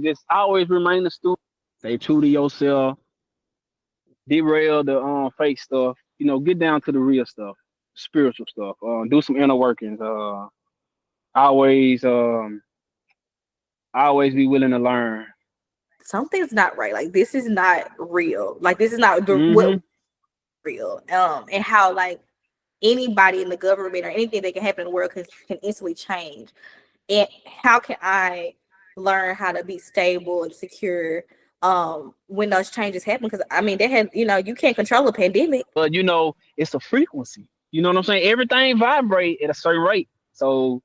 just always remain a student. Stay true to yourself. Derail the fake stuff. Get down to the real stuff, spiritual stuff. Do some inner workings. Always always be willing to learn. Something's not right. Like this is not real. Like this is not the Mm-hmm. what real. And how like anybody in the government or anything that can happen in the world can instantly change. And how can I learn how to be stable and secure when those changes happen? Because I mean, they had you can't control a pandemic. But it's a frequency. You know what I'm saying? Everything vibrate at a certain rate. So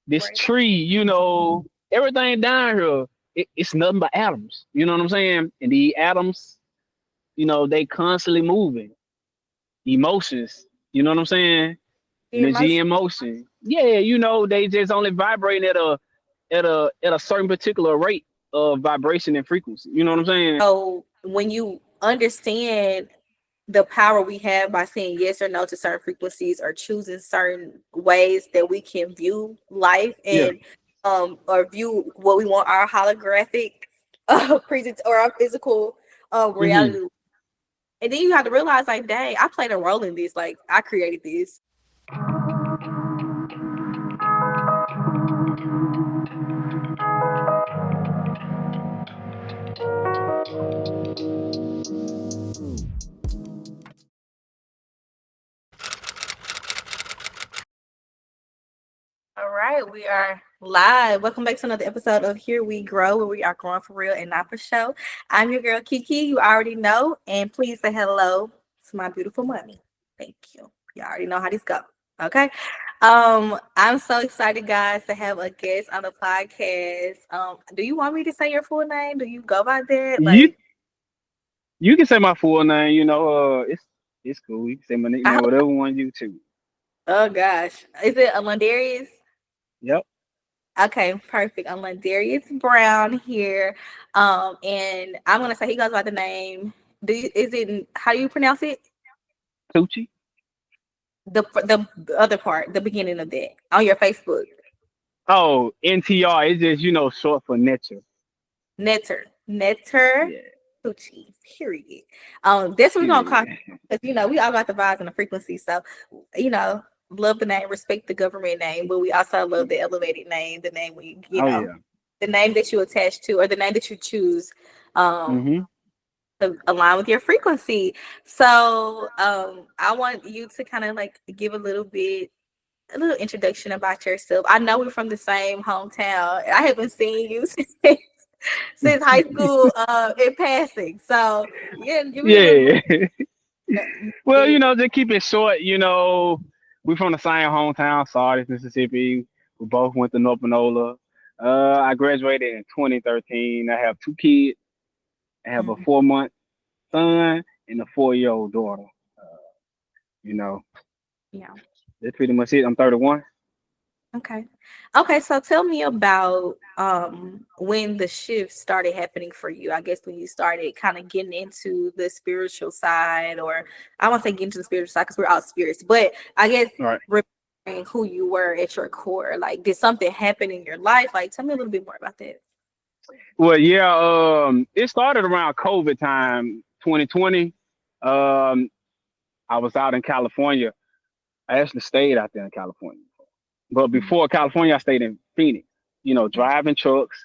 this Right. tree, everything down here, it's nothing but atoms. You know what I'm saying? And the atoms, they constantly moving. Emotions, you know what I'm saying? Your Energy emotion. and motion. Yeah, they just only vibrating at a certain particular rate of vibration and frequency. You know what I'm saying? So when you understand the power we have by saying yes or no to certain frequencies or choosing certain ways that we can view life Yeah. and or view what we want our holographic present or our physical Hmm. reality. And then you have to realize like, dang, I played a role in this. Like I created this. All right, we are live. Welcome back to another episode of Here We Grow, where we are growing for real and not for show. I'm your girl Kiki. You already know, and please say hello to my beautiful mommy. Thank you. You already know how this go. Okay. I'm so excited, guys, to have a guest on the podcast. Do you want me to say your full name? Do you go by that? You Like, you can say my full name. It's cool. You can say my I nickname, hope. whatever one you choose. Oh gosh, is it Alondarius? Yep. Okay, perfect. I'm like Darius Brown here. And I'm gonna say he goes by the name. Is it how do you pronounce it? Tucci. The other part, the beginning of that on your Facebook. Oh, NTR. It's just short for nature. Netter Yeah. Tucci. Period. That's what we're gonna call Period. because we all got the vibes and the frequency. So you know, love the name, respect the government name, but we also love the elevated name, the name we Oh yeah. the name that you attach to or the name that you choose. Um, Mhm. to align with your frequency. So I want you to kind of like give a little introduction about yourself. I know we're from the same hometown. I haven't seen you since high school in passing. So yeah, give me a little Yeah. Well, bit. just keep it short. We from the same hometown, Sardis, Mississippi. We both went to North Panola. I graduated in 2013. I have two kids. I have a Mhm. 4-month son and a 4-year-old daughter. You know, Yeah. that's pretty much it. I'm 31. Okay. Okay, so tell me about when the shift started happening for you. I guess when you started kind of getting into the spiritual side, or I won't say get into the spiritual side because we're all spirits, but I guess All right. remembering who you were at your core. Like, did something happen in your life? Like, tell me a little bit more about that. Well, yeah. It started around COVID time, 2020. Um, I was out in California. I actually stayed out there in California. But Mhm. before California, I stayed in Phoenix, driving trucks.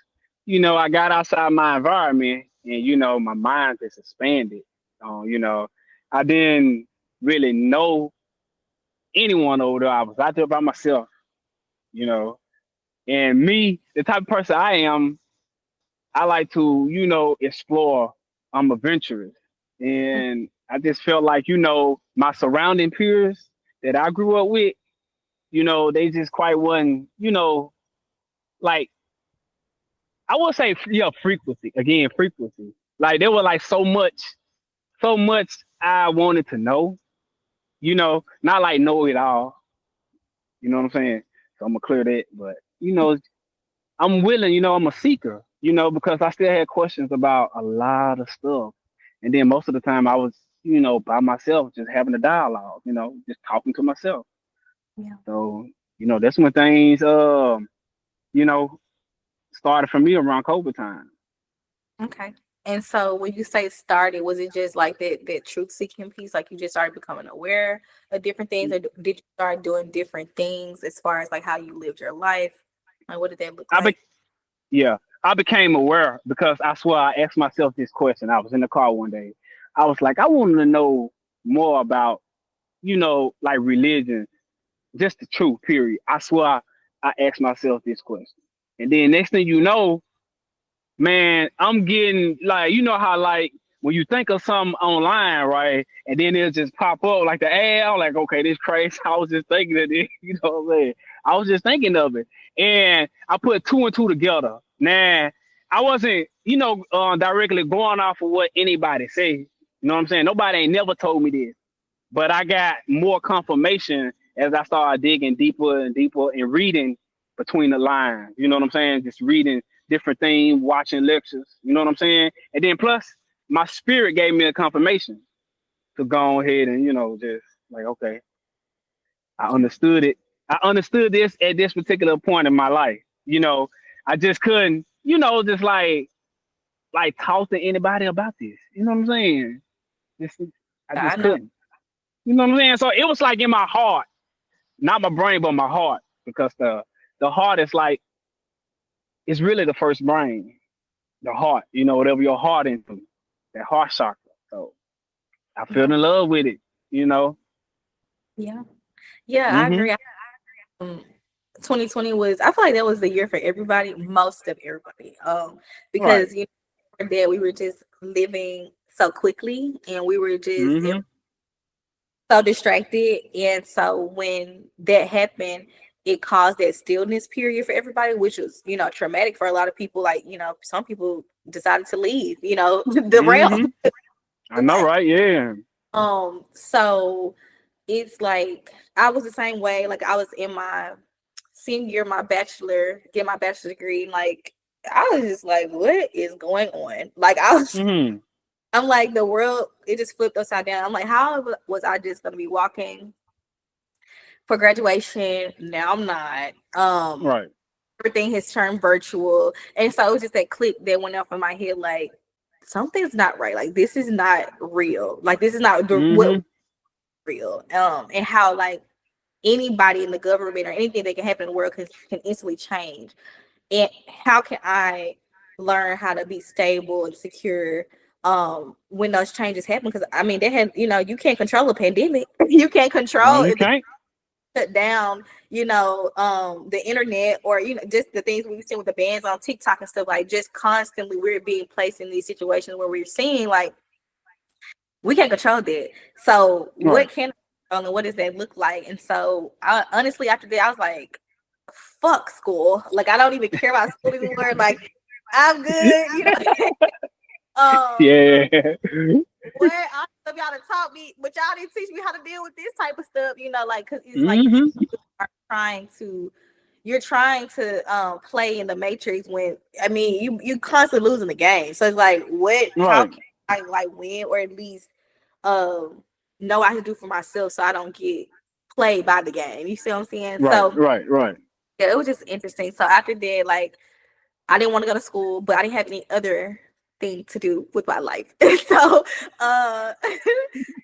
I got outside my environment and, my mind just expanded. I didn't really know anyone over there. I was out there by myself, you know. And me, the type of person I am, I like to, explore. I'm adventurous. And I just felt like, my surrounding peers that I grew up with, they just quite wasn't, like I would say, yeah, frequency. Again, frequency. Like there was like so much I wanted to know. Not like know it all. You know what I'm saying? So I'm gonna clear that. But I'm willing. I'm a seeker. Because I still had questions about a lot of stuff. And then most of the time I was, by myself, just having a dialogue. Just talking to myself. Yeah. So that's when things, you know, started for me around COVID time. Okay. And so when you say started, was it just like that truth seeking piece? Like you just started becoming aware of different things, or did you start doing different things as far as like how you lived your life? Like what did that look I be like? Yeah, I became aware because I swear I asked myself this question. I was in the car one day. I was like, I wanted to know more about, like religion, just the truth, period. I swear I asked myself this question. And then next thing you know, man, I'm getting like, you know how like when you think of something online, right? And then it'll just pop up like the ad. I'm like, okay, this crazy. I was just thinking of it. You know what I'm saying? I was just thinking of it. And I put two and two together. Nah, I wasn't, directly going off of what anybody say. You know what I'm saying? Nobody ain't never told me this. But I got more confirmation as I started digging deeper and deeper and reading between the lines. You know what I'm saying? Just reading different things, watching lectures. You know what I'm saying? And then plus, my spirit gave me a confirmation to go ahead and just like, okay, I Yeah. understood it. I understood this at this particular point in my life. I just couldn't, just like talk to anybody about this. You know what I'm saying? Just, I I just know. couldn't. You know what I'm saying? So it was like in my heart, not my brain, but my heart, because the heart is like it's really the first brain, the heart. Whatever your heart into, that heart chakra. So I fell Yeah. in love with it. You know. Yeah. Yeah, I Mhm. agree. 2020 was, I feel like that was the year for everybody, most of everybody. Right. Because that we were just living so quickly and we were just Mhm. so distracted. And so when that happened, it caused that stillness period for everybody, which was, traumatic for a lot of people. Like, some people decided to leave, the realm. Mhm. I know, right? Yeah. So it's like I was the same way. Like I was in my senior year, my bachelor, get my bachelor's degree, and like I was just like, what is going on? Like Mhm. I'm like the world, it just flipped upside down. I'm like, how was I just gonna be walking for graduation? Now I'm not. Right. Everything has turned virtual, and so it was just that click that went off in my head, like something's not right. Like this is not real. Like this is not what Mhm. real. And how like anybody in the government or anything that can happen in the world can instantly change. And how can I learn how to be stable and secure when those changes happen? Because I mean, they had, you can't control a pandemic. You can't No, control you if the can't. shut down, the internet, or just the things we've seen with the bans on TikTok and stuff. Like just constantly we're being placed in these situations where we're seeing like we can't control that. So Right. what can I control and what does that look like? And so I honestly after that I was like, fuck school. Like I don't even care about school anymore. Like I'm good. Yeah. What I love y'all to taught me, but y'all didn't teach me how to deal with this type of stuff, like because it's like you Mhm. are trying to you're trying to play in the matrix when I mean you constantly losing the game. So it's like how Right. can I like win or at least um know what I can do for myself so I don't get played by the game. You see what I'm saying? Right. So Right. Right. yeah, it was just interesting. So after that, like I didn't want to go to school, but I didn't have any other thing to do with my life. So uh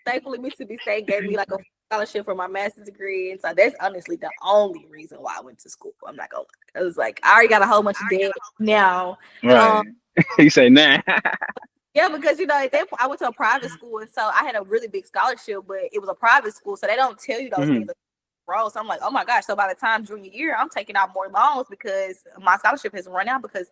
thankfully Mississippi State gave me like a scholarship for my master's degree. And so that's honestly the only reason why I went to school. I'm not gonna lie. It was like I already got a whole bunch of debt now. Um Right. You say nah. yeah, because at that point I went to a private school and so I had a really big scholarship, but it was a private school, so they don't tell you those things Mhm. roll. So I'm like, oh my gosh. So by the time junior year, I'm taking out more loans because my scholarship has run out because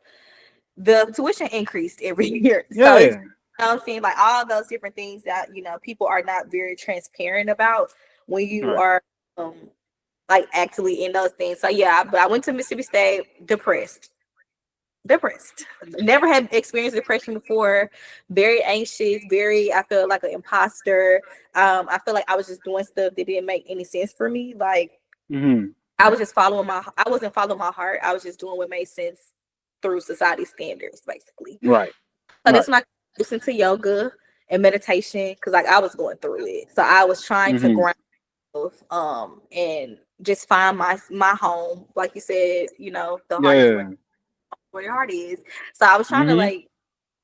the tuition increased every year. So it's Yeah. I'm saying like all those different things that people are not very transparent about when you Right. are um like actually in those things. So yeah, but I went to Mississippi State depressed. Depressed. Never had experienced depression before. Very anxious. Very. I felt like an imposter. I feel like I was just doing stuff that didn't make any sense for me. Like Mhm. I was just following my. I wasn't following my heart. I was just doing what made sense through society standards, basically. Right. So this Right. when I listened to yoga and meditation because like I was going through it. So I was trying to Mhm. ground and just find my home. Like you said, the heart is Yeah. where your heart is. So I was trying to Mhm. like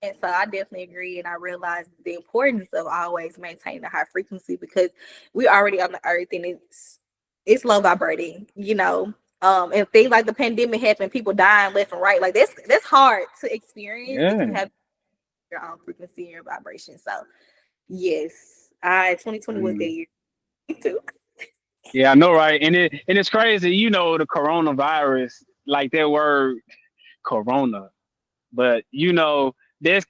And so I definitely agree, and I realize the importance of always maintaining a high frequency because we're already on the earth and it's low vibrating, you know. And things like the pandemic happen, people dying left and right, like that's hard to experience if you Yeah. have your own frequency and your vibration. So yes, I 2020 was that Mm. year too. Yeah, I know, right? And it's crazy, the coronavirus, like that word corona, but this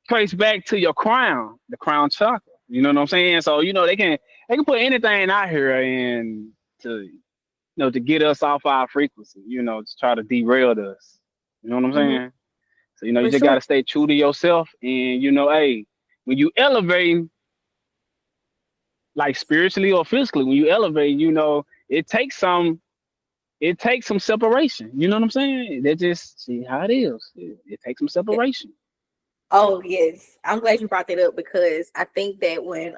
trace back to your crown, the crown chakra. You know what I'm saying? So they can put anything out here and to get us off our frequency, to try to derail us. You know what I'm Hmm. saying? So you For just sure. gotta stay true to yourself, and hey, when you elevate, like spiritually or physically, when you elevate, it takes some separation. You know what I'm saying? That just see how it is. It takes some separation. Oh yes, I'm glad you brought that up because I think that when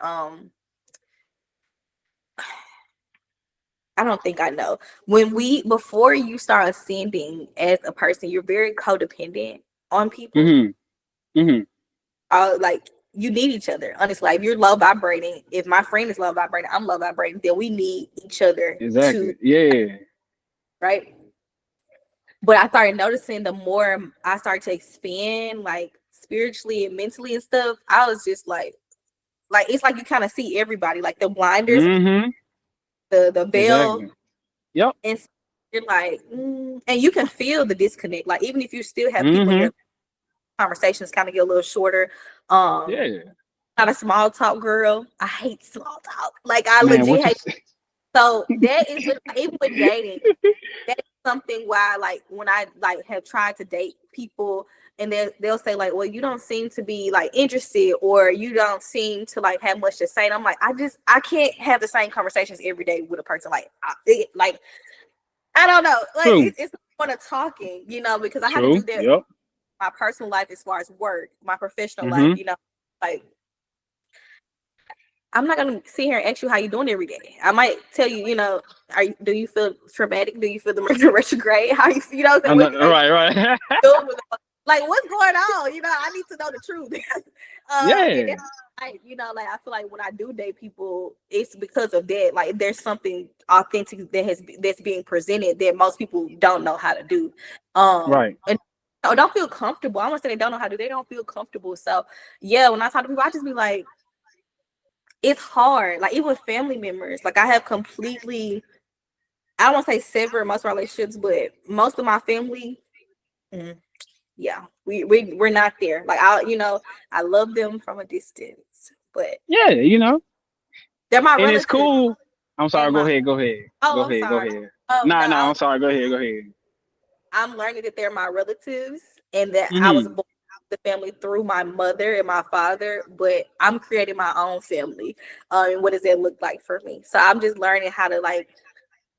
I don't think I know when we before you start ascending as a person, you're very codependent on people. Hmm. Hmm. Like you need each other. Honestly, like if you're low vibrating, if my friend is low vibrating, I'm low vibrating, then we need each other to Exactly. Yeah. right. But I started noticing the more I started to expand, like spiritually and mentally and stuff, I was just like it's like you kind of see everybody, like the blinders, Hmm. the veil, Exactly. Yep. and you're like, and you can feel the disconnect. Like even if you still have people in Hmm. your conversations, kind of get a little shorter. Um, Yeah. Not a small talk girl. I hate small talk. Like I Man, legit what you hate. say? So that is even with dating. That is something why like when I like have tried to date people and they'll say like, well, you don't seem to be like interested or you don't seem to like have much to say. And I'm like, I can't have the same conversations every day with a person. Like I don't know. Like True. it's the point of talking, because I have to True. do that in Yep. my personal life as far as work, my professional life, Hmm. like I'm not gonna sit here and ask you how you doing every day. I might tell you, do you feel traumatic? Do you feel the Mercury retrograde? How I know. what are you Right. Right. doing with like what's going on? I need to know the truth. And Yeah. that's like I feel like when I do date people, it's because of that. Like there's something authentic that's being presented that most people don't know how to do. Right. And don't feel comfortable. I want to say they don't know how to do. They don't feel comfortable. So yeah, when I talk to people, I just be like, it's hard. Like even with family members, like I have completely, I don't want to say severed most relationships, but most of my family, mm, yeah, we're not there. Like I love them from a distance, but Yeah. they're my And it's relatives cool. I'm sorry. and Go my. ahead. Go ahead. Oh, Go I'm ahead. Go sorry. ahead. Oh no, Nah. Nah. I'm sorry. Go ahead. Go ahead. I'm learning that they're my relatives and that I was Hmm. born the family through my mother and my father, but I'm creating my own family. And what does that look like for me? So I'm just learning how to like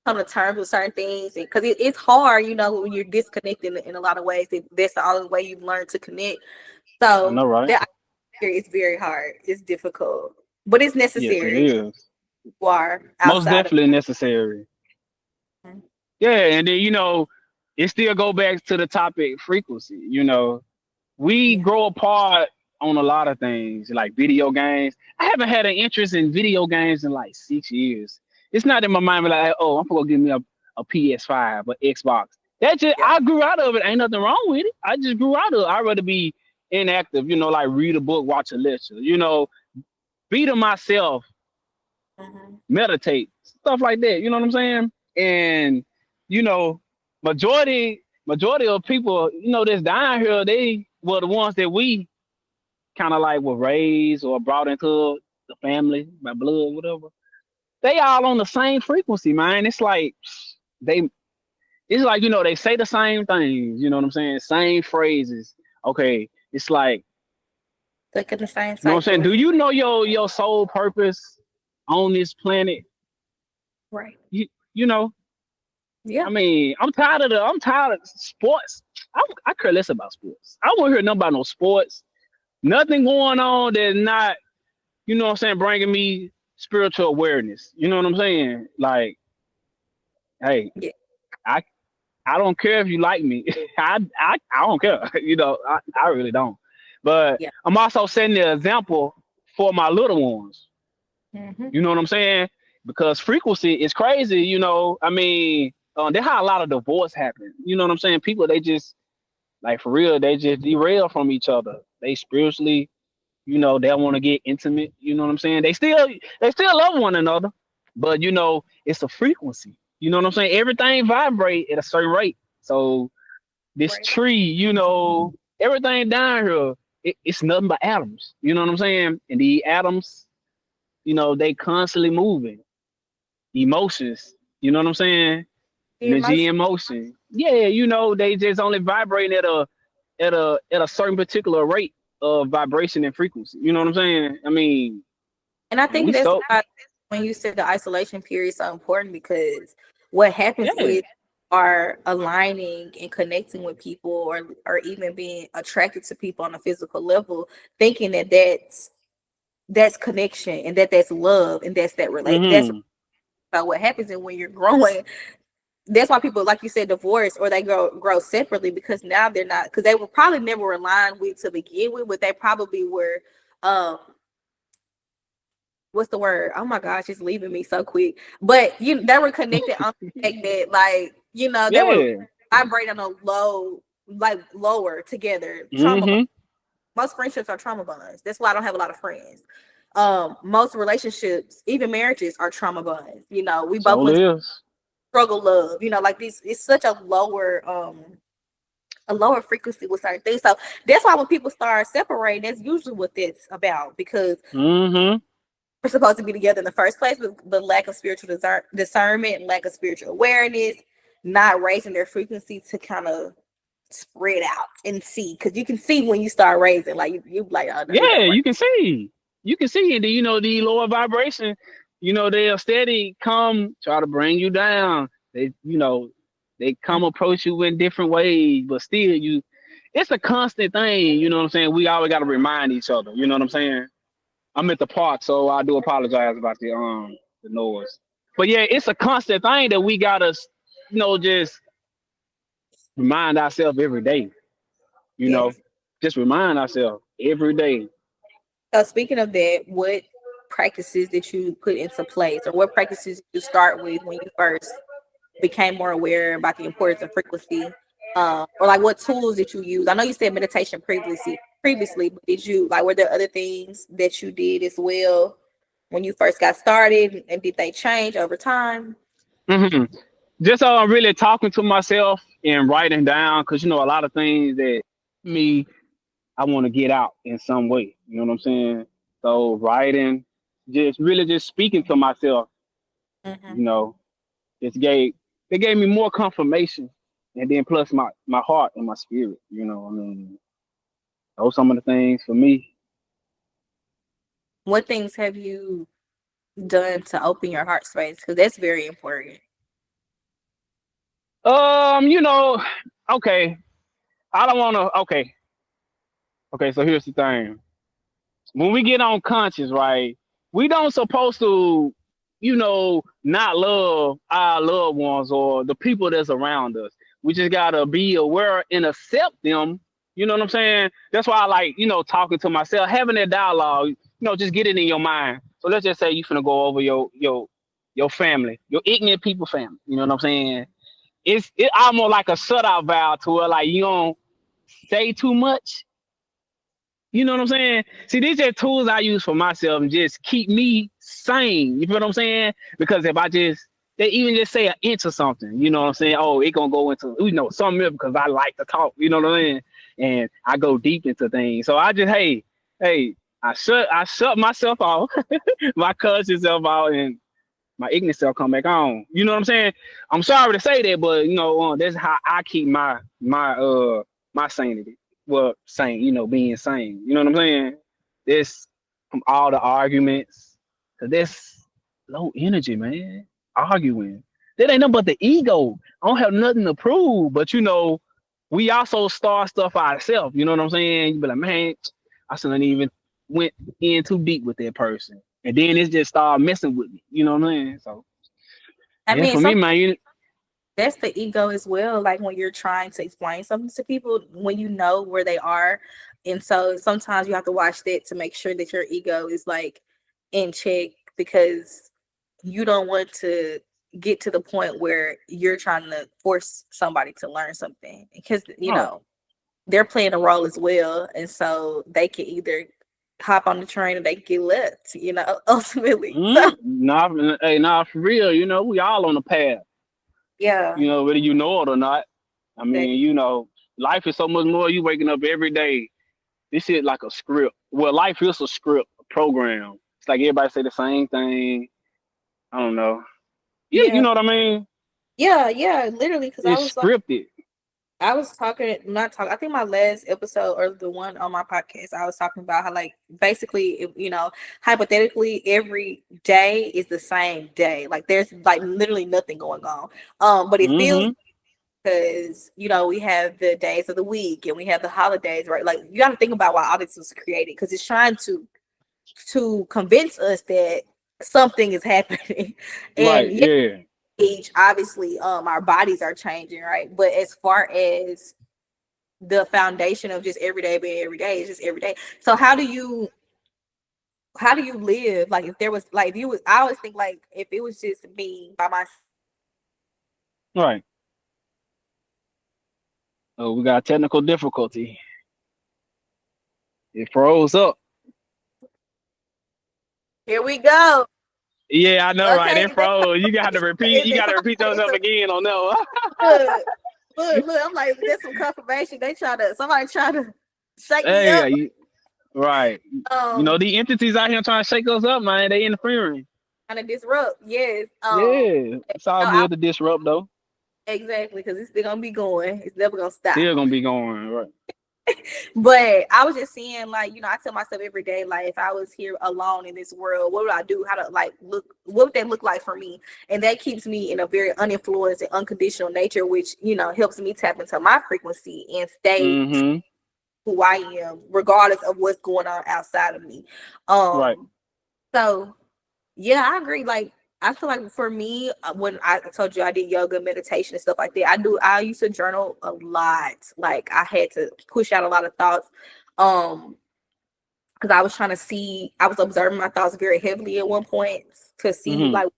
come to terms with certain things because it's hard, when you're disconnected in a lot of ways. That's the only way you've learned to connect. I So know, right? that is very hard. It's difficult, but it's Yes, it necessary. is. You are Most outside of. definitely necessary. Yeah, and then it still go back to the topic frequency. We Yeah. grow apart on a lot of things, like video games. I haven't had an interest in video games in like 6 years. It's not in my mind, but like, oh, I'm gonna give me a PS5 or Xbox. That just Yeah. I grew out of it. Ain't nothing wrong with it. I just grew out of it. I'd rather be inactive, like read a book, watch a lecture, be to myself, Hmm. meditate, stuff like that. You know what I'm saying? And you know, majority of people, that's down here, they were the ones that we kind of like were raised or brought into the family by blood, whatever. They all on the same frequency, man. They, it's like they say the same things. You know what I'm saying? Same phrases. Okay, it's like Stuck in the same you know what I'm saying. cycle. Do you know your sole purpose on this planet? Right. You know. Yeah. I mean, I'm tired of sports. I care less about sports. I won't hear nothing about no sports. Nothing going on that's not, what I'm saying, bringing me spiritual awareness. You know what I'm saying? Like, hey, Yeah. I I don't care if you like me. I don't care. I really don't. But Yeah. I'm also setting the example for my little ones. Hmm. You know what I'm saying? Because frequency is crazy. I mean, that's how a lot of divorce happen. You know what I'm saying? People, they just like for real, they just derail from each other. They spiritually, they want to get intimate. You know what I'm saying? They still love one another, but it's a frequency. You know what I'm saying? Everything vibrate at a certain rate. So this Right. tree, everything down here, it's nothing but atoms. You know what I'm saying? And the atoms, they constantly moving. Emotions, you know what I'm saying? The Energy emotion. and motion. Yeah, they just only vibrating at a certain particular rate of vibration and frequency. You know what I'm saying? I mean, And I and think we that's so why when you said the isolation period is so important because what happens yeah. is are aligning and connecting with people or even being attracted to people on a physical level, thinking that that's connection and that's love and that's that relate that's Mm-hmm. about what happens and when you're growing. That's why people, like you said, divorce or they grow separately because now they're not because they were probably never aligned with to begin with, but they probably were um what's the word? Oh my gosh, it's leaving me so quick. But they were connected on the fact that they were Yeah. vibrating on a low, like lower together. Trauma bonds. Mm-hmm. Most friendships are trauma bonds. That's why I don't have a lot of friends. Most relationships, even marriages, are trauma bonds. We both So went it to is. struggle love. Like this, it's such a lower frequency with certain things. So that's why when people start separating, that's usually what it's about because Mm-hmm. we're supposed to be together in the first place, but lack of spiritual discernment, lack of spiritual awareness, not raising their frequency to kind of spread out and see, because you can see when you start raising, like you like, oh no, he Yeah, don't work. you can see. You can see, and the lower vibration, they'll steady come try to bring you down. They come approach you in different ways, but still it's a constant thing, you know what I'm saying? We always gotta remind each other, you know what I'm saying? I'm at the park, so I do apologize about the noise. But yeah, it's a constant thing that we gotta, just remind ourselves every day, you know. Yes. Just remind ourselves every day. So speaking of that, what practices did you put into place, or what practices did you start with when you first became more aware about the importance of frequency? Or like what tools did you use? I know you said meditation previously, but did you like were there other things that you did as well when you first got started, and did they change over time? Hmm. Just really talking to myself and writing down, because a lot of things that me I want to get out in some way. You know what I'm saying? So writing, just really just speaking to myself. Hmm. You know, just gave me more confirmation, and then plus my heart and my spirit. I mean, those some of the things for me. What things have you done to open your heart space? Because that's very important. You know, okay, I don't want to. Okay. So here's the thing: when we get on conscious, right, we don't supposed to, not love our loved ones or the people that's around us. We just gotta be aware and accept them. You know what I'm saying? That's why I like, talking to myself, having that dialogue. Just get it in your mind. So let's just say you finna go over your family, your ignorant people family. You know what I'm saying? It almost like a shut out valve to it. Like you don't say too much, you know what I'm saying? See, these are tools I use for myself and just keep me sane. You feel what I'm saying? Because if I just they even just say an inch or something, you know what I'm saying? Oh, it gonna go into something else because I like to talk, you know what I mean? And I go deep into things. So I just hey, I shut myself off, my conscious self out, and my ignorant self come back on. You know what I'm saying? I'm sorry to say that, but that's how I keep my sanity. Well, sane, being sane. You know what I'm saying? This from all the arguments, cause that's low energy, man. Arguing. That ain't nothing but the ego. I don't have nothing to prove, but we also start stuff ourselves. You know what I'm saying? You be like, man, I shouldn't even went in too deep with that person, and then it just started messing with me. You know what I'm saying? So I yeah, mean, for me, man. that's the ego as well. Like when you're trying to explain something to people, when you know where they are, and so sometimes you have to watch that to make sure that your ego is like in check, because you don't want to get to the point where you're trying to force somebody to learn something, because Right. they're playing a role as well, and so they can either hop on the train or they can get left, ultimately. So Nah, hey, nah, for real. We all on the path. yeah, Whether you know it or not. I mean, exactly. life is so much more. You waking up every day. This is like a script. Well, life is a script, a program. It's like everybody say the same thing. I don't know. You Yeah, know what I mean? yeah, literally, because I It's was like, scripted. I was talking, not talking. I think my last episode or the one on my podcast, I was talking about how, like, basically, hypothetically, every day is the same day. Like, there's like literally nothing going on. But it feels, Mm-hmm. because we have the days of the week and we have the holidays, right? Like, you got to think about why all this was created, because it's trying to convince us that something is happening, Right. and yeah, Yeah. age, obviously, our bodies are changing, right? But as far as the foundation of just every day being every day, it's just every day. So how do you live, like, if there was, like, if you was, I always think, like, if it was just me by myself. Right. Oh, we got technical difficulty. It froze up. Here we go. Yeah, I know, right? Okay, It froze. You got to repeat. You got to repeat yourself it's again on that one. look, look, I'm like, there's some confirmation. Somebody try to shake me Hey, up. right. um The entities out here trying to shake us up, man. They interfering. Kind of disrupt, yes. Yeah, it's all I good to disrupt though. Exactly, because it's still gonna be going. It's never gonna stop. Still gonna be going right. But I was just saying, like, I tell myself every day, like, if I was here alone in this world, what would I do? How to, like, look, what would that look like for me? And that keeps me in a very uninfluenced and unconditional nature, which, helps me tap into my frequency and stay Mm-hmm. who I am, regardless of what's going on outside of me. Right. So yeah, I agree. Like, I feel like for me, when I told you I did yoga, meditation, and stuff like that, I used to journal a lot. Like, I had to push out a lot of thoughts. Um, because I was observing my thoughts very heavily at one point to see, Mm-hmm. like,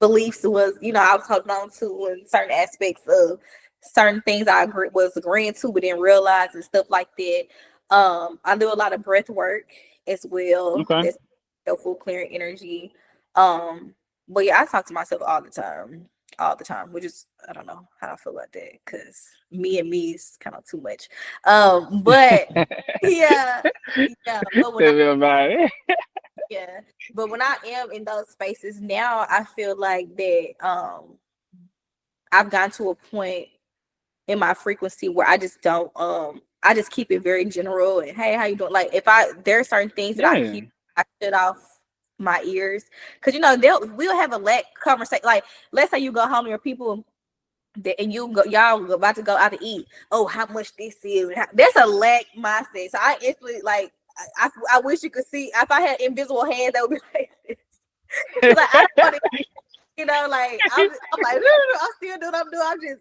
beliefs was, I was holding on to in certain aspects of certain things was agreeing to, but didn't realize, and stuff like that. I do a lot of breath work as well. Okay. That's helpful, clearing energy. Um, but yeah, I talk to myself all the time, which is, I don't know how I feel about that, because me is kind of too much. But yeah, yeah. Tell me about it. Yeah, but when I am in those spaces now, I feel like that I've gotten to a point in my frequency where I just don't I just keep it very general, and hey, how you doing? Like, if there are certain things that I hear, Yeah. I shut off my ears, because we'll have a conversation. Like, let's say you go home to your people, and y'all about to go out to eat. Oh, how much this is? That's a lack mindset. So I instantly, like, I wish you could see, if I had invisible hands that would be like this. Cause like, I don't want to, like, I'm like, I'm still doing what I'm doing. I'm just,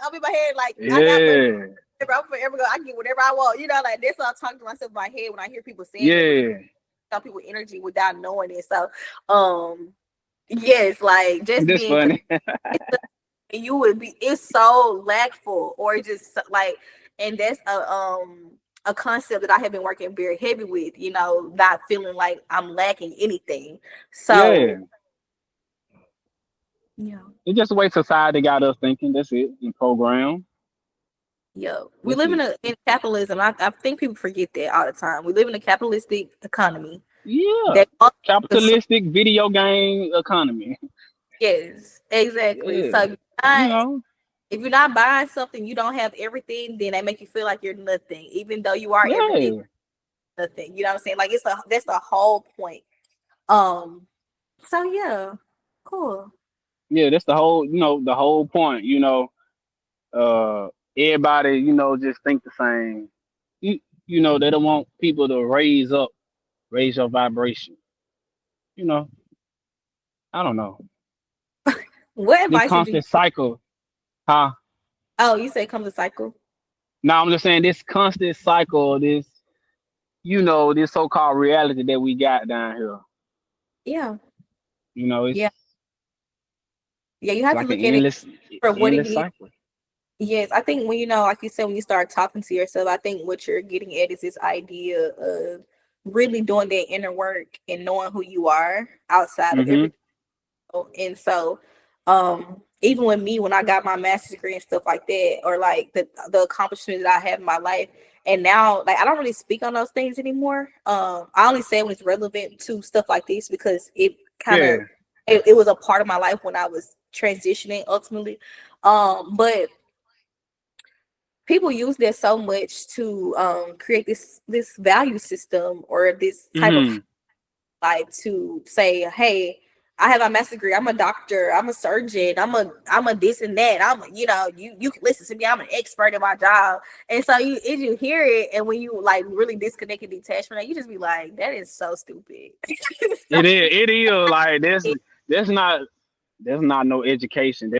I'm in my head, like, I got money. Yeah. I'm forever go. I get whatever I want. Like, that's what I talk to myself in my head when I hear people saying it, because Yeah. some people energy without knowing it. So, yes, like, just This being, funny. and you would be, it's so lackful, or just like, and that's a concept that I have been working very heavy with, not feeling like I'm lacking anything. Yeah. So yeah. It's just the way society got us thinking. That's it. And program. Yeah, we That's live it. in capitalism. I think people forget that all the time. We live in a capitalistic economy Yeah. that Capitalistic video game economy. yes, exactly. Yeah. So You know. if you're not buying something, you don't have everything, then they make you feel like you're nothing, even though you are everything. Yeah. Nothing. You know what I'm saying? Like, that's the whole point. Um. So yeah, cool. Yeah. That's the whole point. Uh, everybody, just think the same. You, they don't want people to raise your vibration. You know, I don't know. What This advice would you constant cycle. Huh? Oh, you say comes a cycle. Now I'm just saying this constant cycle, this this so-called reality that we got down here. Yeah, It's yeah, yeah. You have to like an look at it endless, for what it endless is. cycle. Yes, I think when like you said, when you start talking to yourself, I think what you're getting at is this idea of really doing that inner work and knowing who you are outside of Mm-hmm. everything. And so, even with me, when I got my master's degree and stuff like that, or like the accomplishments that I have in my life, and now like I don't really speak on those things anymore. I only say when it's relevant to stuff like this because it kind of Yeah. it was a part of my life when I was transitioning ultimately. But people use that so much to create this value system or this type of Mm-hmm. life to say, hey, I have a master's degree, I'm a doctor, I'm a surgeon, I'm a this and that, you can listen to me, I'm an expert in my job. And so you hear it, and when you like really disconnect and detach from that, you just be like, that is so stupid. So, It is. It is like There's not. There's not no education.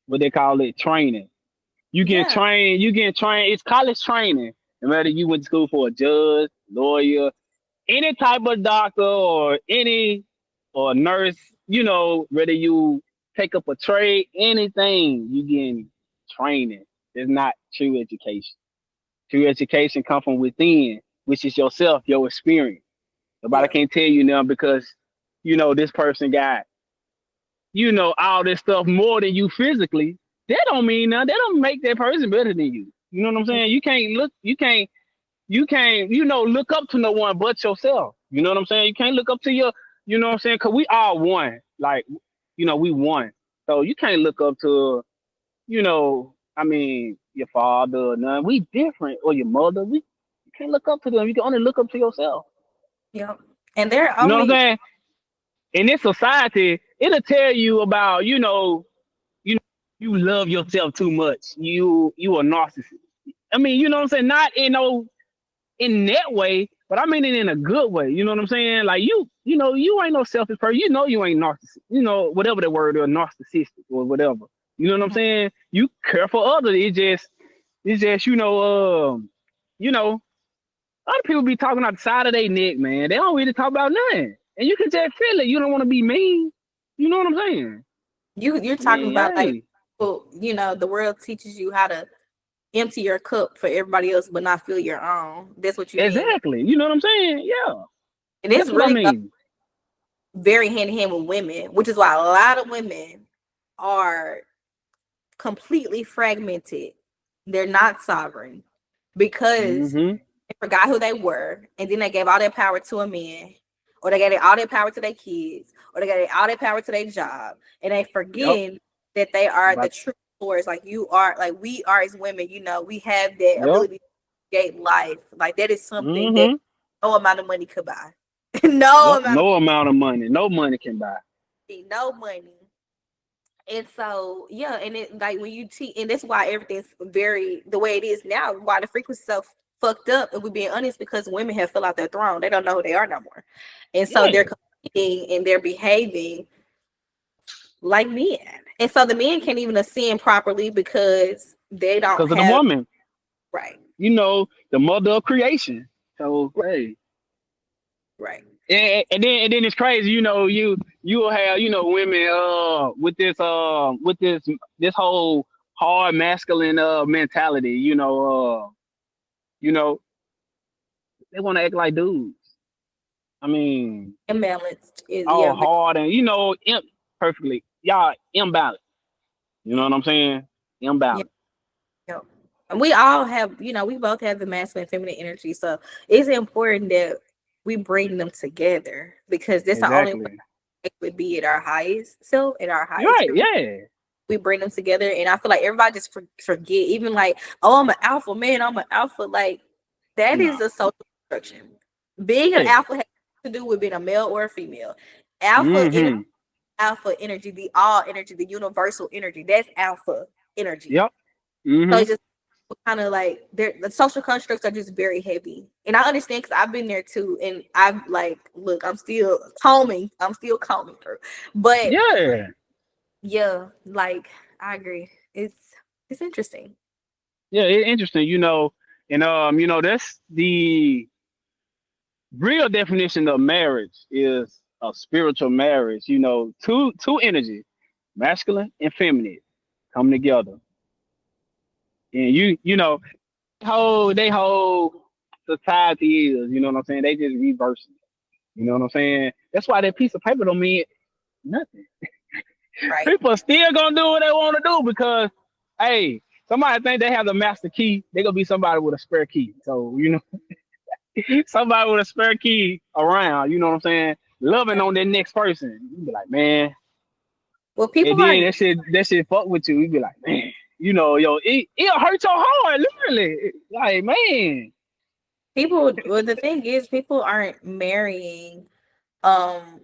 What they call it, training. You get yeah, trained. You get trained. It's college training. No matter you went to school for a judge, lawyer, any type of doctor, or nurse. Whether you take up a trade, anything, you getting training. It's not true education. True education come from within, which is yourself, your experience. Nobody yeah, can tell you now because this person got all this stuff more than you physically. That don't mean nothing. That don't make that person better than you. You know what I'm saying? You can't look up to no one but yourself. You know what I'm saying? You can't look up to you know what I'm saying? Cause we all one. Like, we one. So you can't look up to, I mean, your father or none. We different, or your mother. You can't look up to them. You can only look up to yourself. yeah. And they're You know what I'm only saying? In this society, it'll tell you about, you you love yourself too much. You a narcissist. I mean, you know what I'm saying? Not in that way, but I mean it in a good way. You know what I'm saying? Like you ain't no selfish person. You ain't narcissist. Whatever the word is, narcissistic or whatever. You know what I'm Mhm. saying? You care for others. It's just other people be talking out the side of their neck, man. They don't really talk about nothing, and you can just feel it. You don't want to be mean. You know what I'm saying? You're I talking mean, about like, hey, well, the world teaches you how to empty your cup for everybody else, but not fill your own. That's what you mean. exactly. You know what I'm saying? Yeah, And it's that's what I really mean. very hand in hand with women, which is why a lot of women are completely fragmented. They're not sovereign because Mm-hmm. they forgot who they were, and then they gave all their power to a man, or they gave all their power to their kids, or they gave all their power to their job, and they Yep. forget that they are the About. true source. Like you are, like we are as women. We have that Yep. ability to create life. Like that is something that Mm-hmm. no amount of money could buy. No Yep. amount of No amount of money. No money can buy. money, no money. And so, yeah, and it like when you teach, and that's why everything's very the way it is now. Why the frequency so fucked up, if we're being honest, because women have fell out their throne. They don't know who they are no more, and so they're Yeah. competing and they're behaving like men. And so the men can't even ascend properly because they don't Because of the have woman. right, The mother of creation. So right, hey. right. And then it's crazy, you'll have, women with this whole hard masculine mentality, you know, they want to act like dudes. I mean, Imbalanced is all yeah, hard and perfectly. Y'all imbalanced. You know what I'm saying? yeah. Imbalanced. Yeah. And we all have, we both have the masculine and feminine energy. So it's important that we bring them together because that's the only way Exactly. it would be at our highest self, at our You're highest right. frequency. Yeah. We bring them together. And I feel like everybody just forget, even like, oh, I'm an alpha man, I'm an alpha. Like, that No. is a social construction. Being an Yeah. alpha has to do with being a male or a female. Alpha energy, Mm-hmm. the all energy, the universal energy. That's alpha energy. Yep. So Mm-hmm. it's just kind of like the social constructs are just very heavy. And I understand because I've been there too. And I've like, look, I'm still combing through. But Yeah. yeah, like I agree. It's interesting. Yeah, it's interesting, and that's the real definition of marriage is a spiritual marriage. Two energies, masculine and feminine, come together, and they whole society is, you know what I'm saying? They just reversing it. You know what I'm saying? That's why that piece of paper don't mean nothing. Right. People are still gonna do what they want to do because, hey, somebody think they have the master key. They gonna be somebody with a spare key. So somebody with a spare key around. You know what I'm saying? Loving Yeah. on that next person. You be like, man. Well, And people are then that shit fuck with you. You be like, man. Yo, it'll hurt your heart, literally. Like, man. people. Well, the thing is, people aren't marrying. Um,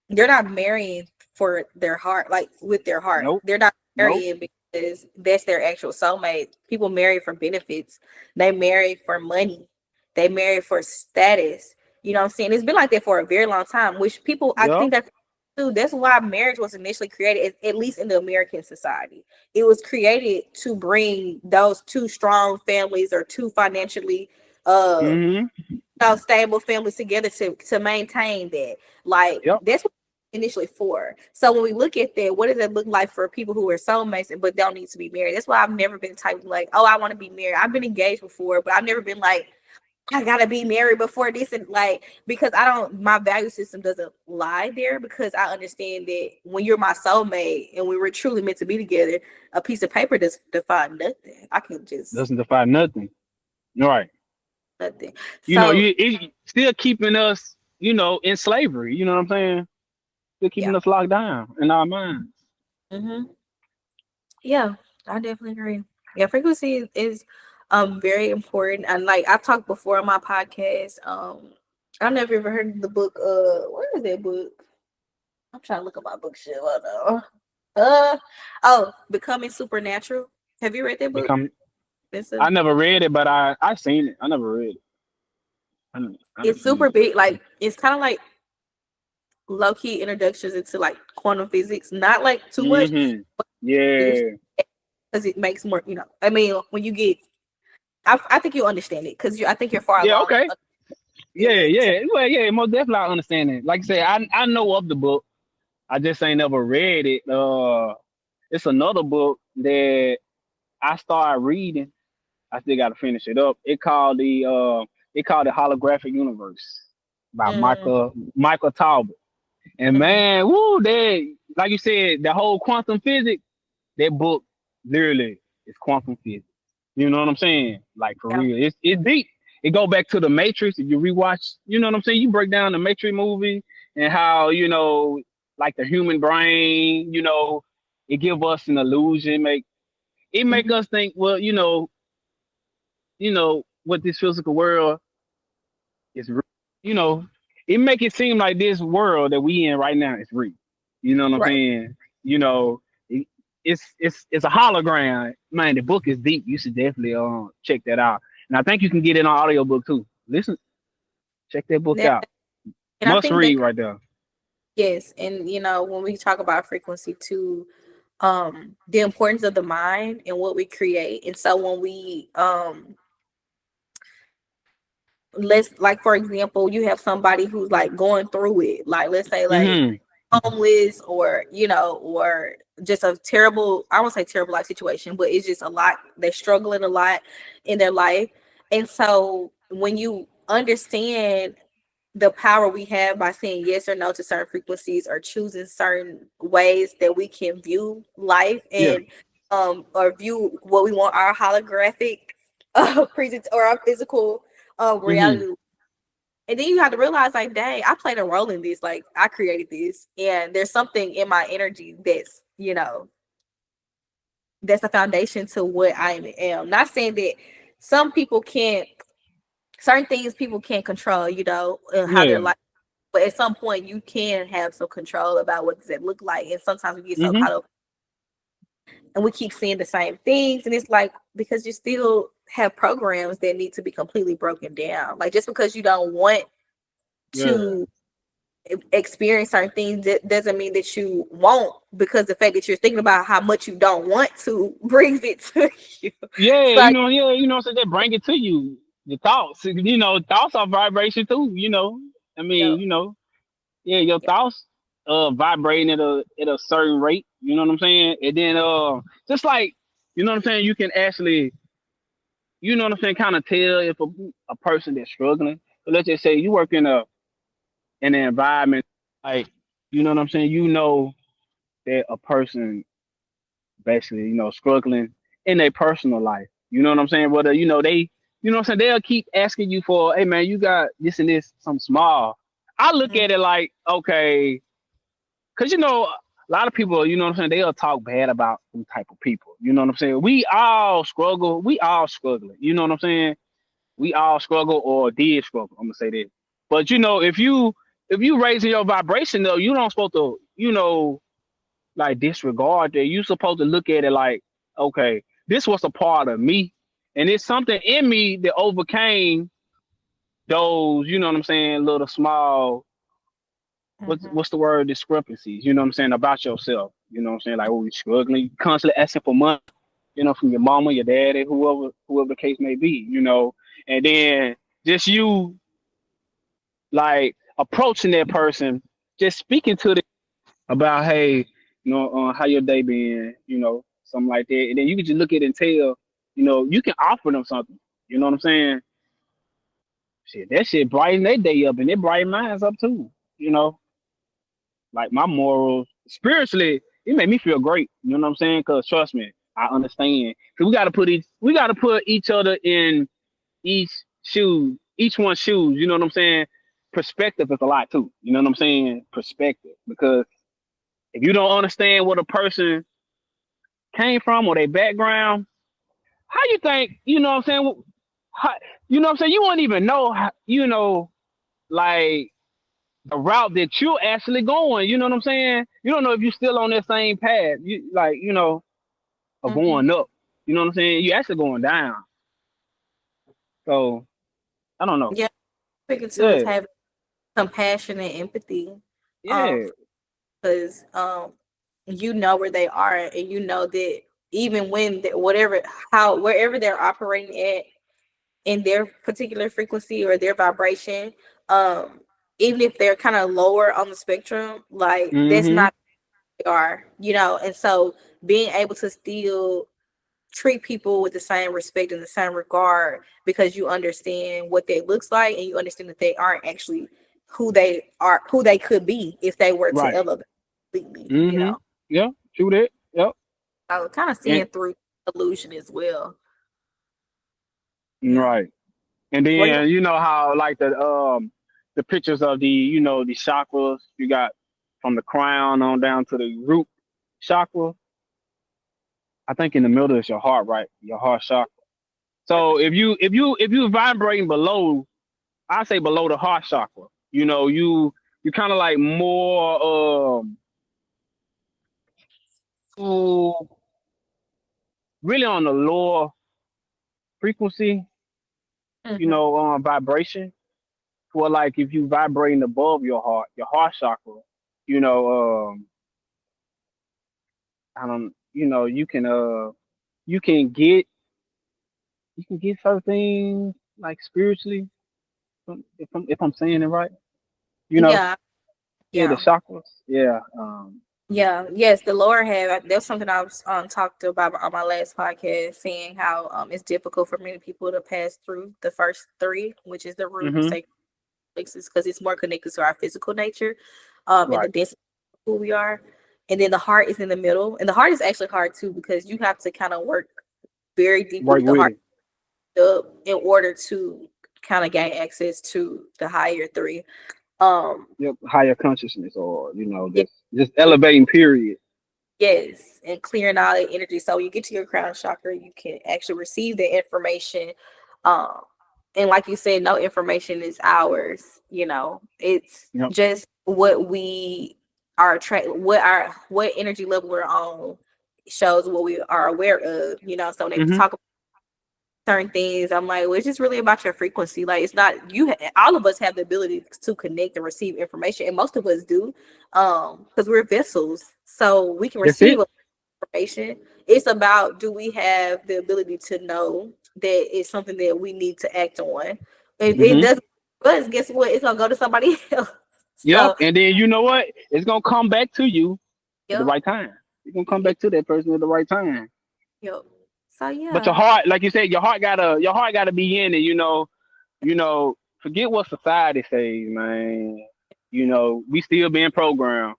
they're not marrying for their heart, like with their heart. Nope. They're not Nope. marrying because that's their actual soulmate. People marry for benefits. They marry for money. They marry for status. You know what I'm saying? It's been like that for a very long time, which people, I Yep. think that too, that's why marriage was initially created, at least in the American society. It was created to bring those two strong families or two financially Mm-hmm. stable families together to maintain that. Like Yep. that's what initially for. So when we look at that, what does it look like for people who are soulmates but don't need to be married? That's why I've never been type of like, oh, I want to be married. I've been engaged before, but I've never been like, I gotta be married before this, and like, because I don't, my value system doesn't lie there, because I understand that when you're my soulmate and we were truly meant to be together, a piece of paper doesn't define nothing. I can just Doesn't define nothing. Right. nothing. You So it still keeping us, in slavery. You know what I'm saying? Still keeping yeah. us locked down in our minds. Hmm. Yeah, I definitely agree. Yeah, frequency is very important. And like I've talked before on my podcast, I've never ever heard of the book, where is that book? I'm trying to look at my bookshelf. Hold on. Oh, Becoming Supernatural. Have you read that book? Become. It's a, I never read it, but I seen it. I never read it. I never it's seen super big. Like it's kind of like low key introductions into like quantum physics. Not like too much, it. Mm-hmm. but Yeah. because it makes more. I mean, when you get, I think you'll understand it because I think you're far Yeah. along Okay. Yeah. understanding it. So, Yeah. Well, yeah. Most definitely, I understand it. Like I say, I know of the book. I just ain't never read it. It's another book that I started reading. I still got to finish it up. It called the Holographic Universe by mm, Michael Talbot. And mhm. man, woo, that, like you said, the whole quantum physics. That book literally is quantum physics. You know what I'm saying? Like for Yeah. real, it's deep. It go back to the Matrix. If you rewatch, you know what I'm saying. You break down the Matrix movie and how like the human brain, it give us an illusion. Make Mhm. us think, well, what this physical world is. You know, it make it seem like this world that we in right now is real. You know what I'm Right. saying? You know, it, it's a hologram. Man, the book is deep. You should definitely check that out. And I think you can get it on audiobook too. Listen, check that book Yeah. out. And I Must think that read right there. yes, and when we talk about frequency too, the importance of the mind and what we create. And so when we let's, like, for example, you have somebody who's like going through it, like let's say like Hmm. homeless, or or just a terrible, I won't say terrible life situation, but it's just a lot, they're struggling a lot in their life. And so when you understand the power we have by saying yes or no to certain frequencies, or choosing certain ways that we can view life, Yeah. and or view what we want our holographic present or our physical Hmm. reality. And then you have to realize, like, dang, I played a role in this. Like, I created this, and there's something in my energy that's, that's the foundation to what I am. Not saying that some people can't, certain things people can't control, how their Yeah. life. But at some point, you can have some control about what does it look like. And sometimes we get so Hmm. caught up, and we keep seeing the same things. And it's like, because you still have programs that need to be completely broken down. Like, just because you don't want Yeah. to experience certain things, that doesn't mean that you won't, because the fact that you're thinking about how much you don't want to brings it to you. Yeah, So so they bring it to you. The thoughts, thoughts are vibration too. I yeah, mean, yeah, your thoughts vibrating at a certain rate. You know what I'm saying? And then just like what I'm saying, you can actually what I'm saying, kind of tell if a person that's struggling. So let's just say you work in an environment like what I'm saying. That a person basically struggling in their personal life. You know what I'm saying? Whether they what I'm saying, they'll keep asking you for, hey man, you got this and this, some small. I look mhm, at it like, okay, because a lot of people, what I'm saying, they'll talk bad about them type of people. You know what I'm saying? We all struggle. We all struggling. You know what I'm saying? We all struggle or did struggle. I'm gonna say that. But if you raising your vibration though, you don't supposed to like disregard that. You supposed to look at it like, okay, this was a part of me, and it's something in me that overcame those. You know what I'm saying? Little small, mhm. what's the word, discrepancies. You know what I'm saying, about yourself. You know what I'm saying? Like, oh, you struggling, you constantly asking for money. From your mama, your daddy, whoever the case may be. And then just you like approaching that person, just speaking to them about, hey, how your day been, something like that. And then you can just look at it and tell, you can offer them something. You know what I'm saying? Shit, that shit brighten their day up and it brighten mine's up too. You know, like my morals, spiritually, it made me feel great. You know what I'm saying? Cause trust me, I understand. Cause we gotta put each other in each one's shoes. You know what I'm saying? Perspective is a lot too. You know what I'm saying? Perspective, because if you don't understand what a person came from or their background, how you think, what I'm saying? How, what I'm saying? You won't even know, like the route that you're actually going. You know what I'm saying? You don't know if you're still on that same path. You like, of Mhm. going up. You know what I'm saying? You're actually going down. So I don't know. Yeah, speaking to is Yeah, having compassion and empathy, um, yeah, because you know where they are, and you know that even when whatever how wherever they're operating at in their particular frequency or their vibration, um, even if they're kind of lower on the spectrum, like that's mm-hmm, not who they are, and so being able to still treat people with the same respect and the same regard, because you understand what that looks like, and you understand that they aren't actually who they could be if they were to right, elevate completely, mm-hmm, yeah, true that, yep, so kind of and seeing through illusion as well. Yeah. right. And What do you then how like the pictures of the chakras you got from the crown on down to the root chakra. I think in the middle is your heart, right? Your heart chakra. So if you vibrating below, I say below the heart chakra, you kind of like more to really on the lower frequency, mm-hmm. vibration. For like if you vibrating above your heart chakra, you know, I don't, you can get certain things like spiritually, if I'm saying it right, you know, Yeah, yeah, the yeah. chakras, yeah, Yeah, yes, the lower half. That's something I was talked about on my last podcast, saying how it's difficult for many people to pass through the first three, which is the root, mm-hmm, sacral plexus, because it's more connected to our physical nature, and the right, density of who we are. And then the heart is in the middle, and the heart is actually hard too, because you have to kind of work very deeply work with the with heart it, up in order to kind of gain access to the higher three. Um, yep, higher consciousness, or just elevating period, Yes, and clearing all that energy. So when you get to your crown chakra, you can actually receive the information. Um, and like you said, no information is ours. It's yep, just what we are what energy level we're on shows what we are aware of. So when they mm-hmm, talk certain things. I'm like, well, it's just really about your frequency. Like, it's not you. All of us have the ability to connect and receive information, and most of us do, because we're vessels, so we can That's receive it. information. It's about, do we have the ability to know that it's something that we need to act on. If it Hmm. doesn't, but guess what? It's gonna go to somebody else. Yep. So, And then you know what? It's gonna come back to you at the yep, right time. It's gonna come yep, back to that person at the right time. yep. So But your yeah, heart, like you said, your heart gotta be in it. Forget what society says, man. We still being programmed.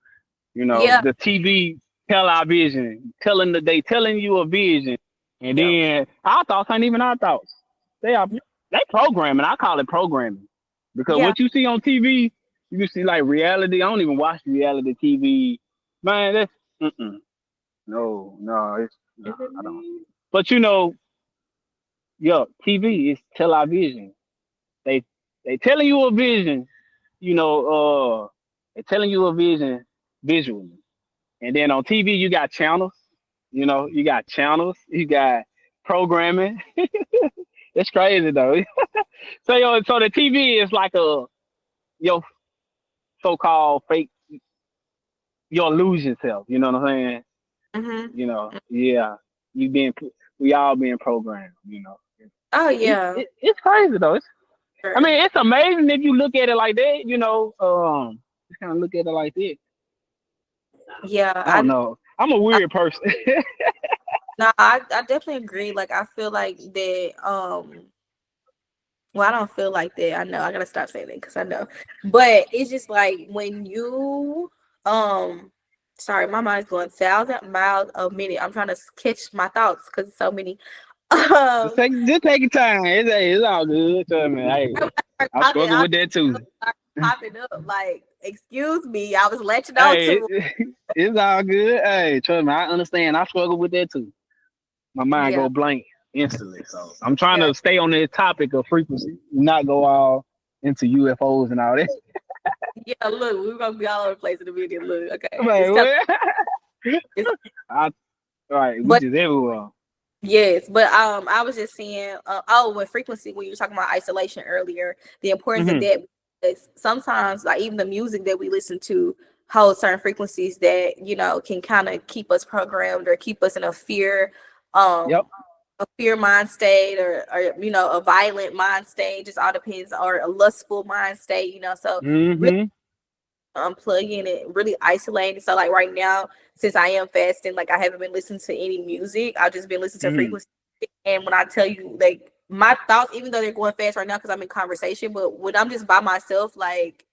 yeah, The TV tell our vision, telling you a vision, and yep, then our thoughts ain't even our thoughts. They are they programming. I call it programming because yeah. what you see on TV, you can see like reality. I don't even watch reality TV, man. That's no, no, I don't. But TV is television. They they telling you a vision. You know, they telling you a vision visually. And then on TV, you got channels. You got programming. It's crazy though. So the TV is like your so-called fake, your illusion self. You know what I'm saying? Mm-hmm. Yeah. You being, we all being programmed. Oh It, yeah, it, it's crazy though. I sure. mean, it's amazing if you look at it like that. Just kind of look at it like that. Yeah. I don't know. I'm a I weird person. no, I definitely agree. Like, I feel like that. Well, I don't feel like that. I know I gotta stop saying that because I know, but it's just like when you sorry, my mind's going 1,000 miles a minute. I'm trying to catch my thoughts because it's so many. Just Um, take your time. It's all good. Trust me. Hey, I start I talking, struggle I with that too. start popping up. Like, excuse me, I was letting you know Hey, to. it's all good. Hey, trust me. I understand. I struggle with that too. My mind Yeah, go blank instantly. So I'm trying yeah, to stay on this topic of frequency, not go all into UFOs and all that. yeah. Look, we're gonna be all over the place in a minute. Look, okay, it's Man, time. what? It's, I, all right, we but just everywhere. yes, but I was just saying, when frequency, when you were talking about isolation earlier, the importance of Hmm. that is sometimes, like, even the music that we listen to holds certain frequencies that can kind of keep us programmed or keep us in Yep. um a fear mind state, or a violent mind state. Just all depends, or a lustful mind state. So really Hmm. unplugging it, really isolating. So like right now, since I am fasting, like I haven't been listening to any music. I've just been listening to Hmm. frequency. And when I tell you, like, my thoughts, even though they're going fast right now because I'm in conversation, but when I'm just by myself, like,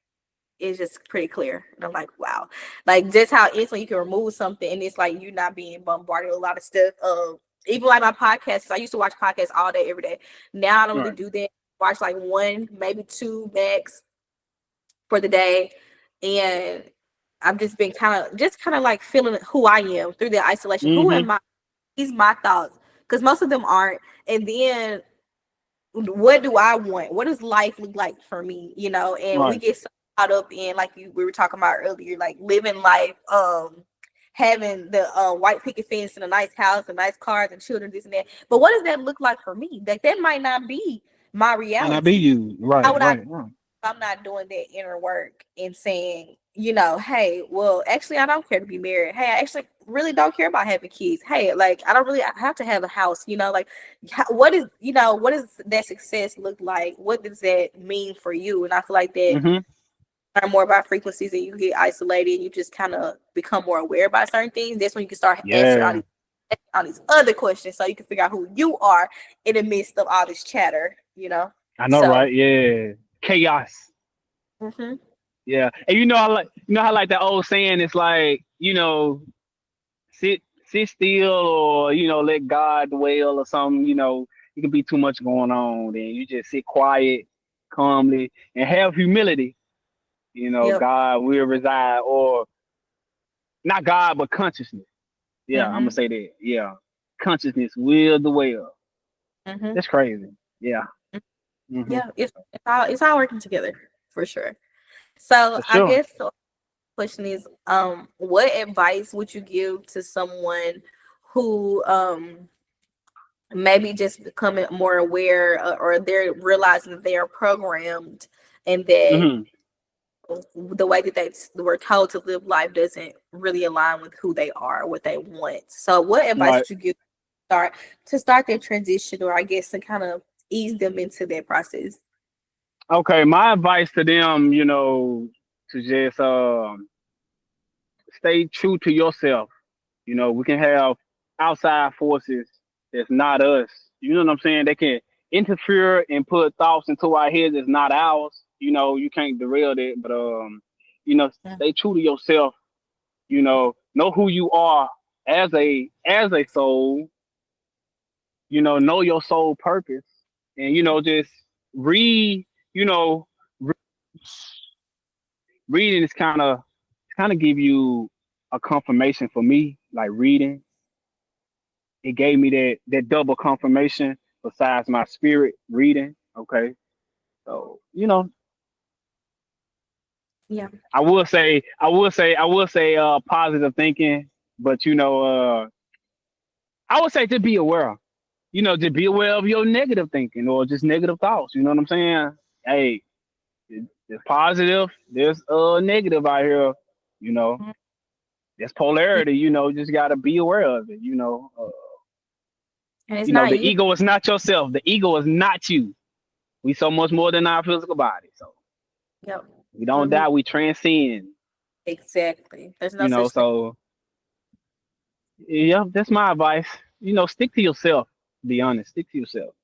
it's just pretty clear. And I'm like, wow. Like, just how instantly you can remove something and it's like you're not being bombarded with a lot of stuff. Even like my podcasts, I used to watch podcasts all day, every day. Now I don't really Right. do that. Watch like one, maybe two max for the day. And I've just been kind of like feeling who I am through the isolation. Who Hmm. am I? These my thoughts. Because most of them aren't. And then what do I want? What does life look like for me? And we Right. get so caught up in, like we were talking about earlier, like living life, having the white picket fence and a nice house and nice cars and children, this and that. But what does that look like for me? Like, that might not be my Might not be reality. you. How Right. would I, Right. Right. I'm not doing that inner work and saying, hey, well, actually, I don't care to be married. Hey, I actually really don't care about having kids. Hey, like, I don't really have to have a house. Like, what does that success look like? What does that mean for you? And I feel like that Hmm. learn more about frequencies and you get isolated and you just kind of become more aware about certain things. That's when you can start answering Yeah. all these other questions, so you can figure out who you are in the midst of all this chatter. I know, So. right? Yeah. Chaos. Mhm. Yeah. And how like that old saying is like, sit still, or let God dwell or something. It could be too much going on. Then you just sit quiet, calmly, and have humility. Yep. God will reside, or not God, but consciousness. Yeah, I'm gonna Mhm. say that. Yeah, consciousness will dwell. Mhm. That's crazy. Yeah. Hmm. Yeah, it's all working together for sure. So For I sure. guess the question is, what advice would you give to someone who maybe just becoming more aware, or they're realizing that they are programmed, and that Mm-hmm. the way that they were told to live life doesn't really align with who they are, what they want. So what advice Right. would you give to start their transition, or I guess to kind of ease them into that process? Okay. My advice to them, to just stay true to yourself. We can have outside forces that's not us. You know what I'm saying? They can interfere and put thoughts into our heads that's not ours. You can't derail that. But Mm. stay true to yourself. Know who you are as a soul. Know your soul purpose, and just read. You know, re- reading is kind of give you a confirmation for me. Like reading, it gave me that double confirmation besides my spirit reading. Okay, so Yeah. I will say positive thinking, but I would say to be aware. Just be aware of your negative thinking or just negative thoughts. You know what I'm saying? Hey, there's positive, there's negative out here. You know, Mhm. there's polarity. Just gotta be aware of it. And it's not The easy. ego is not yourself. The ego is not you. We so much more than our physical body. So Yep. we don't Mhm. die. We transcend. Exactly. There's no such thing. So yeah, that's my advice. Stick to yourself. Be honest. Stick to yourself.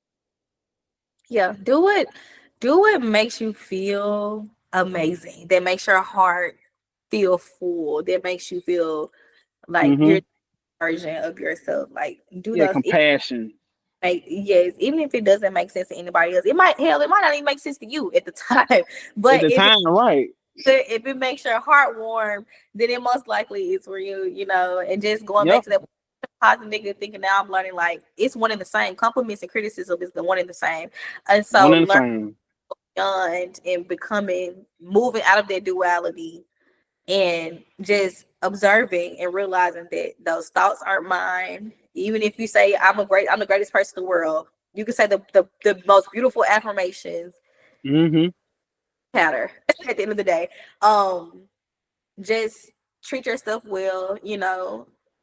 Yeah. Do what makes you feel amazing. That makes your heart feel full. That makes you feel like Hmm. you're the version of yourself. Like do Yeah, those. compassion Yes, even if it doesn't make sense to anybody else, it might not even make sense to you at the time. at But the time, right? if it makes your heart warm, then it most likely is for you, and just going back Yep. to that positive negative thinking, now I'm learning like it's one and the same. Compliments and criticism is the one and the same. And so One and the learn same. beyond and moving out of that duality, and just observing and realizing that those thoughts aren't mine. Even if you say I'm the greatest person in the world, you can say the most beautiful affirmations, Hmm. matter at the end of the day. Um, just treat yourself well,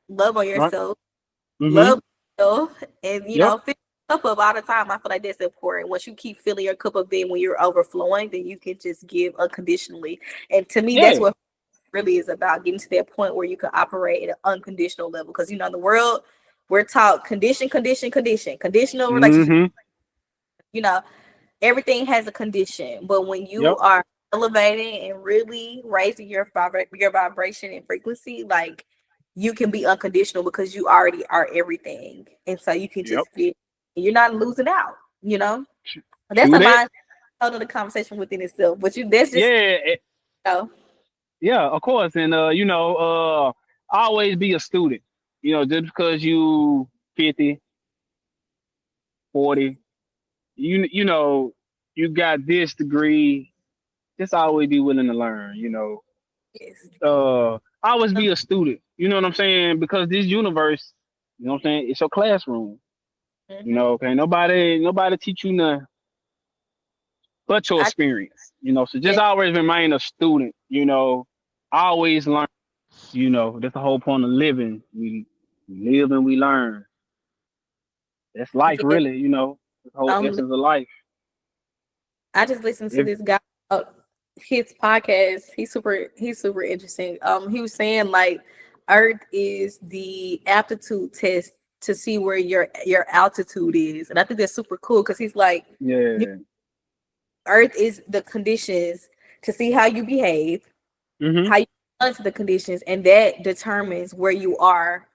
love on Right. yourself, Hmm. love yourself, and Yep. fill your cup up all the time. I feel like that's important. Once you keep filling your cup up, then when you're overflowing, then you can just give unconditionally. And to me, that's Yeah. what really is about, getting to that point where you can operate at an unconditional level. Because in the world, we're taught conditional relationship. Hmm. You know, everything has a condition, but when you Yep. are elevating and really raising your vibration and frequency, like you can be unconditional because you already are everything, and so you can Yep. just feel you're not losing out. That's True a that. mind the conversation within itself. But that's just Yeah. know, Yeah. Of course. And always be a student. Just because you 50, 40, you got this degree. Just always be willing to learn. yes. Always be a student. You know what I'm saying? Because this universe, what I'm saying, it's your classroom. Mm-hmm. Okay, nobody teach you nothing but your I experience. So just Yes, always remain a student. Always learn. That's the whole point of living. We live and we learn. That's life, yes. really. The whole Um, essence of life. I just listened to If, this guy. His podcast. He's super interesting. He was saying like Earth is the aptitude test to see where your altitude is, and I think that's super cool because he's like, yeah. Earth is the conditions to see how you behave, Mhm. how you respond to the conditions, and that determines where you are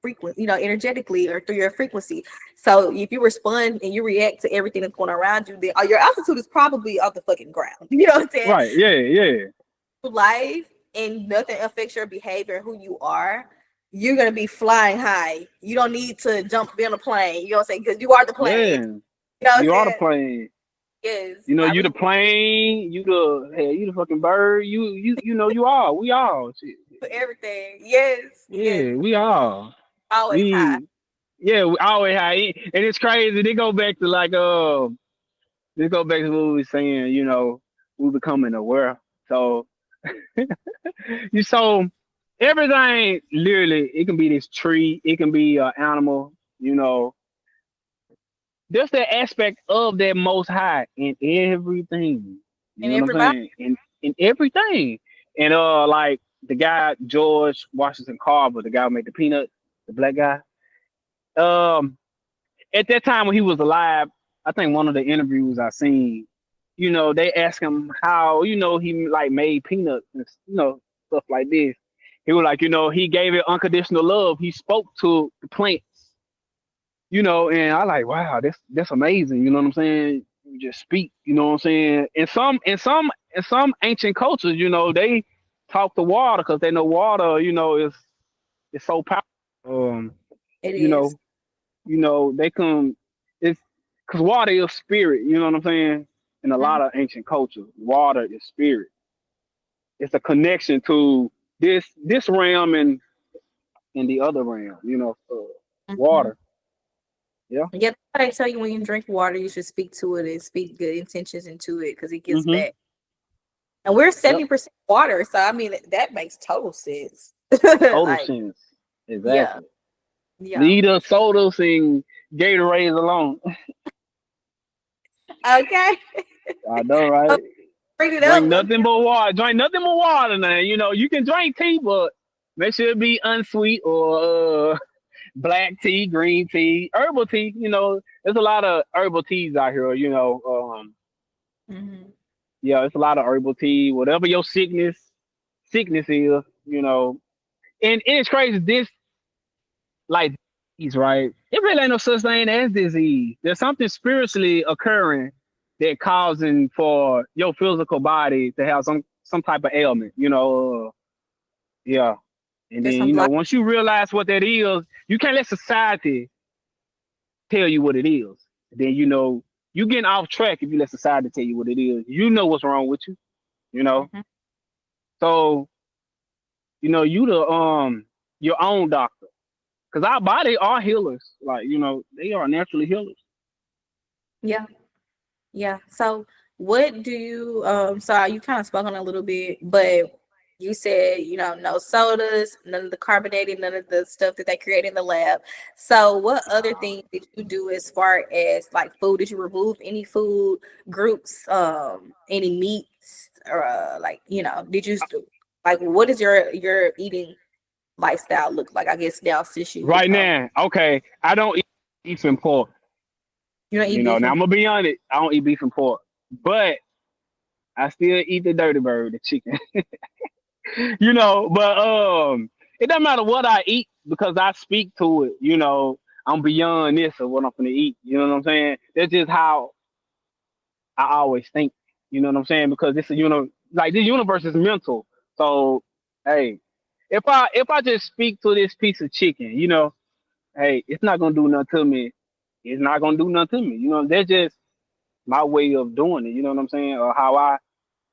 energetically or through your frequency. So if you respond and you react to everything that's going around you, then your altitude is probably off the fucking ground. You know what I'm saying? Right. Yeah. Yeah. Life and nothing affects your behavior, who you are. You're gonna be flying high. You don't need to jump be on a plane. You know what I'm saying? Because you are the plane. Yeah. You know what I'm You are the saying? plane. Yes, You know, I you really the plane. You the fucking bird. You are. We all. Shit. for everything. Yes, yes, Yeah. We all. always high. We Yeah, we always have, and it's crazy. They go back to like they go back to what we were saying. We becoming aware. So so everything literally, it can be this tree, it can be an animal. You know, there's that aspect of that Most High in everything. You And know what I'm everybody, saying? In everything. And like the guy George Washington Carver, the guy who made the peanut, the black guy. Um, at that time when he was alive, I think one of the interviews I seen, they asked him how, he like made peanuts and stuff like this. He was like, he gave it unconditional love. He spoke to the plants, and I like, wow, that's amazing. You know what I'm saying? You just speak. You know what I'm saying? In some ancient cultures, they talk to water because they know water, is so powerful. Um, it you is. know, they can, it's because water is spirit. You know what I'm saying? In a lot Mm-hmm. of ancient cultures, water is spirit. It's a connection to this realm and the other realm. Mm-hmm. Water. Yeah. Yeah, that's why they tell you when you drink water, you should speak to it and speak good intentions into it because it gives Mm-hmm. back. And we're Yep. 70% water, so I mean that makes total sense. Total Like, sense. yeah, Exactly. yeah. Leave the sodas and Gatorades alone. Okay. I know, Oh, right? bring it Drink up. Let me nothing but water. Drink nothing but water now. You can drink tea, but make sure it be unsweet or black tea, green tea, herbal tea. There's a lot of herbal teas out here. Mhm. Yeah, it's a lot of herbal tea. Whatever your sickness is. And it's crazy. This like disease, right? It really ain't no such thing as disease. There's something spiritually occurring that causing for your physical body to have some type of ailment. Yeah. And then There's some black. once you realize what that is, you can't let society tell you what it is. Then you getting off track if you let society tell you what it is. You know what's wrong with you. You know. Mhm. So you the your own doctor, because our body are healers. Like they are naturally healers. Yeah, yeah. So, what do you so you kind of spoke on it a little bit, but you said, no sodas, none of the carbonated, none of the stuff that they create in the lab. So, what other things did you do as far as like food? Did you remove any food groups, any meats, or like, did you like what is your eating lifestyle look like? I guess now since you Right become now, okay, I don't eat beef and pork. you don't eat beef Now and I'm gonna be honest, I don't eat beef and pork, but I still eat the dirty bird, the chicken. But it doesn't matter what I eat because I speak to it. I'm beyond this or what I'm gonna eat. You know what I'm saying? That's just how I always think. You know what I'm saying? Because this is like this universe is mental. So hey, if I just speak to this piece of chicken, hey, it's not gonna do nothing to me. It's not gonna do nothing to me. That's just my way of doing it. You know what I'm saying? Or how I,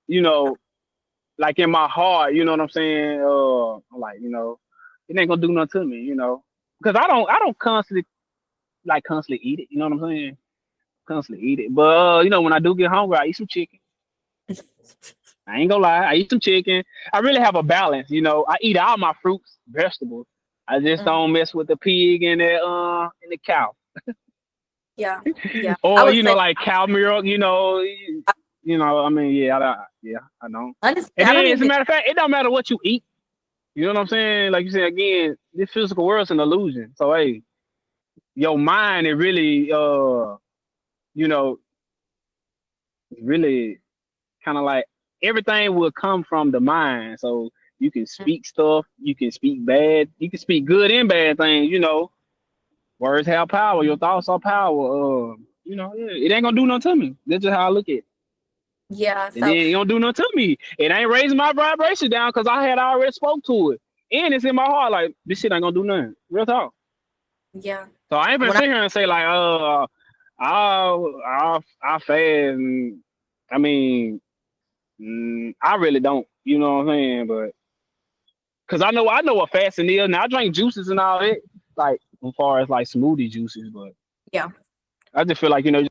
you know, like in my heart. You know what I'm saying? I'm like, it ain't gonna do nothing to me. Because I don't constantly eat it. You know what I'm saying? Constantly eat it. But when I do get hungry, I eat some chicken. I ain't gonna lie, I eat some chicken. I really have a balance. I eat all my fruits, vegetables. I just mm, don't mess with the pig and the cow. yeah, yeah. I Or would say like cow milk. I mean, yeah, I don't. honestly, And I don't then, as a even matter of fact, it don't matter what you eat. You know what I'm saying? Like you said again, this physical world's an illusion. So hey, your mind, it really, you know, really kind of like everything will come from the mind. So you can speak stuff, you can speak bad, you can speak good and bad things. Words have power. Your thoughts are power. Yeah, it ain't gonna do nothing to me. That's just how I look at it. yeah. And then So it don't do nothing to me. It ain't raising my vibration down because I had already spoke to it. And it's in my heart like this shit ain't gonna do nothing. Real talk. yeah, So I ain't gonna when I sit here and say like, I fast. And, I mean, I really don't. You know what I'm saying? But because I know what fasting is. Now I drink juices and all that. Like as far as like smoothie juices, but Yeah. I just feel like you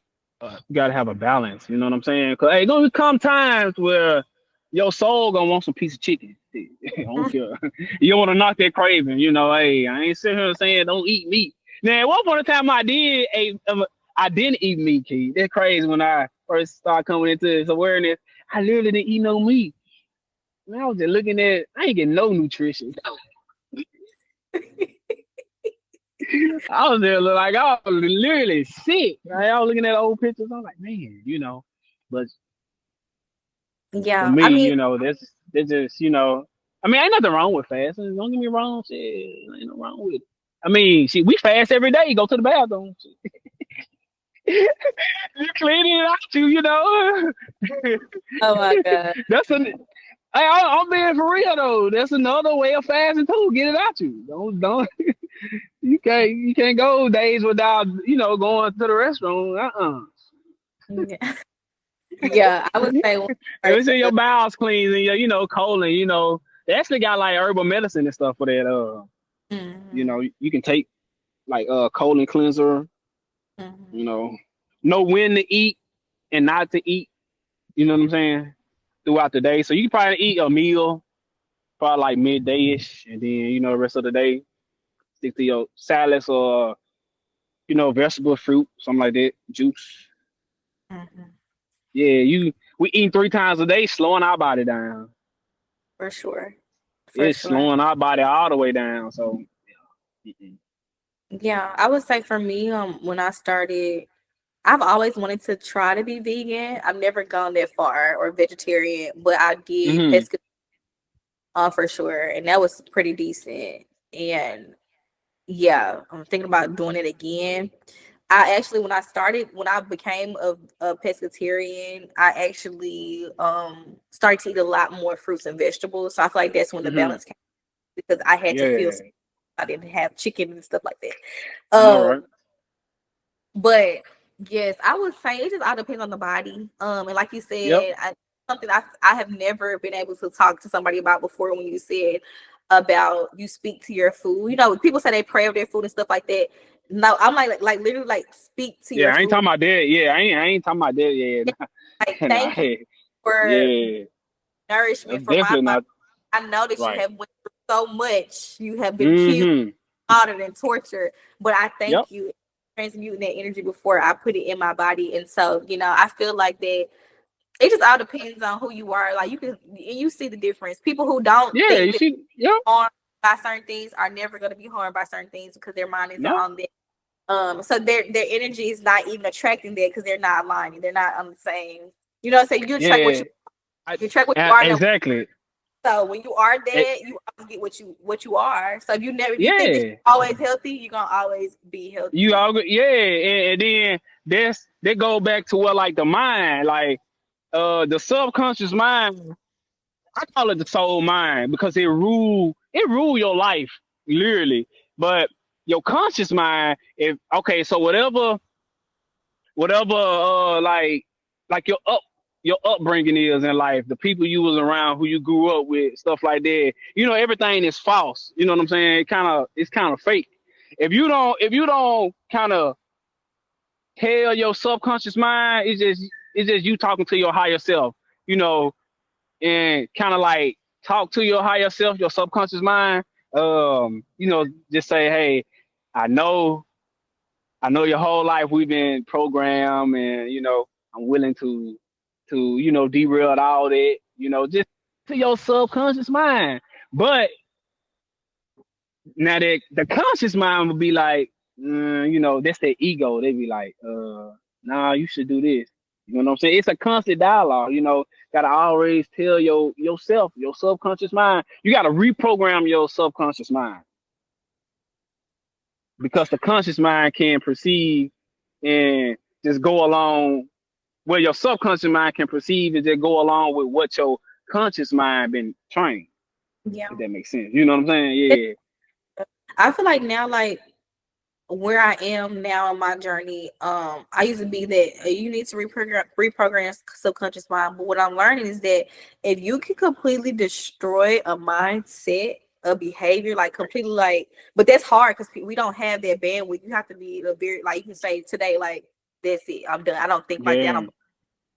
gotta have a balance. You know what I'm saying? Cause hey, gonna come times where your soul gonna want some piece of chicken. I don't care. You want to knock that craving. You know, hey, I ain't sitting here saying don't eat meat. Now, at one point in time, I didn't eat meat, Key. That's crazy. When I first started coming into this awareness, I literally didn't eat no meat. Man, I was just looking at. I ain't getting no nutrition. I was there like I was literally sick. Right? I was looking at old pictures. I'm like, man, But for Yeah. me, I mean, that's just. I mean, ain't nothing wrong with fasting. Don't get me wrong. Shit, ain't no wrong with it. I mean, see, we fast every day. Go to the bathroom. You clean it out, oh my God. That's an. I'm being for real though. That's another way of fasting too. Get it out you. Don't. You can't go days without going to the restroom. Yeah. Yeah. I would say when If I it's in your started bowels clean and your colon, they actually got like herbal medicine and stuff for that. Mhm. You can take like colon cleanser. You Mhm. know, know when to eat and not to eat. You know what I'm saying? Throughout the day, so you can probably eat a meal probably like midday ish, and then the rest of the day stick to your salads or vegetable fruit, something like that, juice. Mhm. Yeah, we eating 3 times a day, slowing our body down. For sure. For It's sure. slowing our body all the way down. So, mm-mm. Yeah. I would say for me, when I started, I've always wanted to try to be vegan. I've never gone that far or vegetarian, but I did Mhm, pesca for sure, and that was pretty decent. And yeah, I'm thinking about doing it again. I actually, when I became a pescatarian, I actually started to eat a lot more fruits and vegetables. So I feel like that's when the mhm. balance came because I had to feel Yeah, I didn't have chicken and stuff like that. I know, right? But yes, I would say it just all depends on the body. And like you Yep. said, something I have never been able to talk to somebody about before when you said about you speak to your food. You know, people say they pray over their food and stuff like that. No, I'm like literally like speak to Yeah, your I ain't food. talking about that. Yeah, I ain't talking about that. Yeah, Yeah, like nah, thank you hey, for yeah, nourishment that's for my definitely body. not I know that you right. have went through so much. You have been killed, Mhm. slaughtered, and tortured. But I Yep. thank you transmuting that energy before I put it in my body. And so, I feel like that it just all depends on who you are. Like you see the difference. People who don't Yeah, think you that see. Yep. harmed by certain things are never going to be harmed by certain things because their mind isn't No. on that. So their energy is not even attracting that because they're not aligning. They're not on the same. So you attract what Yeah. you attract what you are. Exactly. So when you are Eh, dead, you always get what you are. So if you think that yeah. you're always healthy, you're gonna always be You healthy. all good. Yeah, and then they go back to what like the mind, like the subconscious mind. I call it the soul mind because it rule your life literally. But your conscious mind, if okay, so whatever like your upbringing is in life, the people you was around, who you grew up with, stuff like that. Everything is false. You know what I'm saying? It's kind of fake. If you don't kind of tell your subconscious mind, it's just you talking to your higher self. You know, and kind of like talk to your higher self, your subconscious mind. Just say, hey, I know, I know your whole life we've been programmed, and I'm willing to derail all that. Just to your subconscious mind. But now that the conscious mind would be like, that's their ego. They be like, nah, you should do this. You know what I'm saying? It's a constant dialogue. Gotta always tell yourself, your subconscious mind. You gotta reprogram your subconscious mind because the conscious mind can perceive and just go along. Well, your subconscious mind can perceive and just go along with what your conscious mind been trained. Yeah. If that makes sense. You know what I'm saying? It- Yeah. I feel like now, like where I am now in my journey, I used to be that you need to reprogram subconscious mind. But what I'm learning is that if you can completely destroy a mindset, a behavior, like completely like, but that's hard because we don't have that bandwidth. You have to be a very, like, you can say today, like, that's it, I'm done. I don't think like that. Yeah.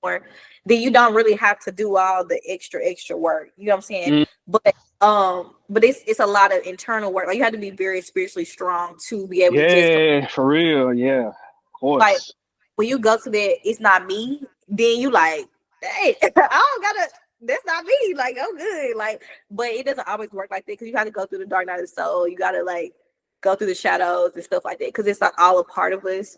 Or then you don't really have to do all the extra work. You know what I'm saying? Mm, But it's a lot of internal work. Like you have to be very spiritually strong to be able to just yeah, for real. Yeah, of like course. when you go to that, it's not me. Then you like, hey, I don't gotta. That's not me. Like I'm good. Like, but it doesn't always work like that because you have to go through the dark night of the soul. You gotta like go through the shadows and stuff like that because it's not all a part of us.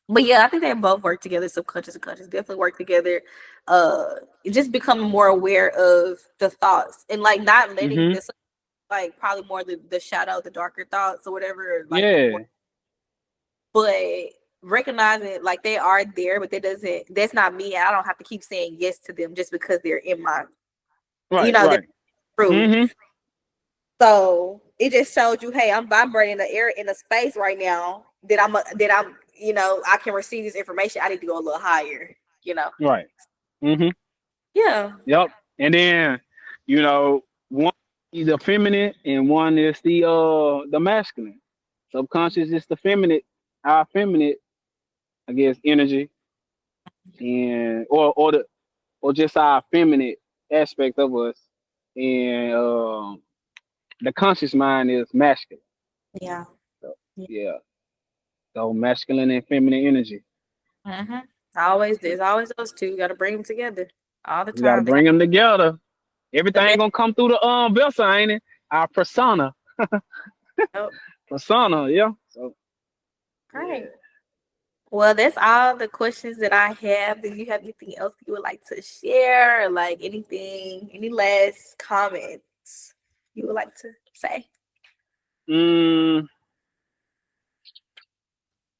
But yeah, I think they both work together. Subconscious and conscious definitely work together. Uh, just becoming more aware of the thoughts and like not letting Hmm. this like probably more the shadow, the darker thoughts or whatever, like the more, Yeah. but recognizing like they are there, but that's not me. I don't have to keep saying yes to them just because they're in my, Right. they're Right. true. Hmm. So it just showed you, hey, I'm vibrating the air in the space right now that I'm, I can receive this information. I need to go a little higher, you know. Right. Hmm. Yeah. Yep. And then, one is the feminine and one is the masculine. Subconscious is the feminine, our feminine, I guess, energy, and or just our feminine aspect of us, and the conscious mind is masculine. Yeah. So, yeah, so masculine and feminine energy. Mm-hmm. Always, there's always those two. You got to bring them together all the We got to time. They got bring them together. the Everything best. gonna come through the vessel, ain't it? Our persona, Oh, persona. Yeah. So great. yeah. Well, that's all the questions that I have. Do you have anything else you would like to share, or like anything, any last comments you would like to say? Mm,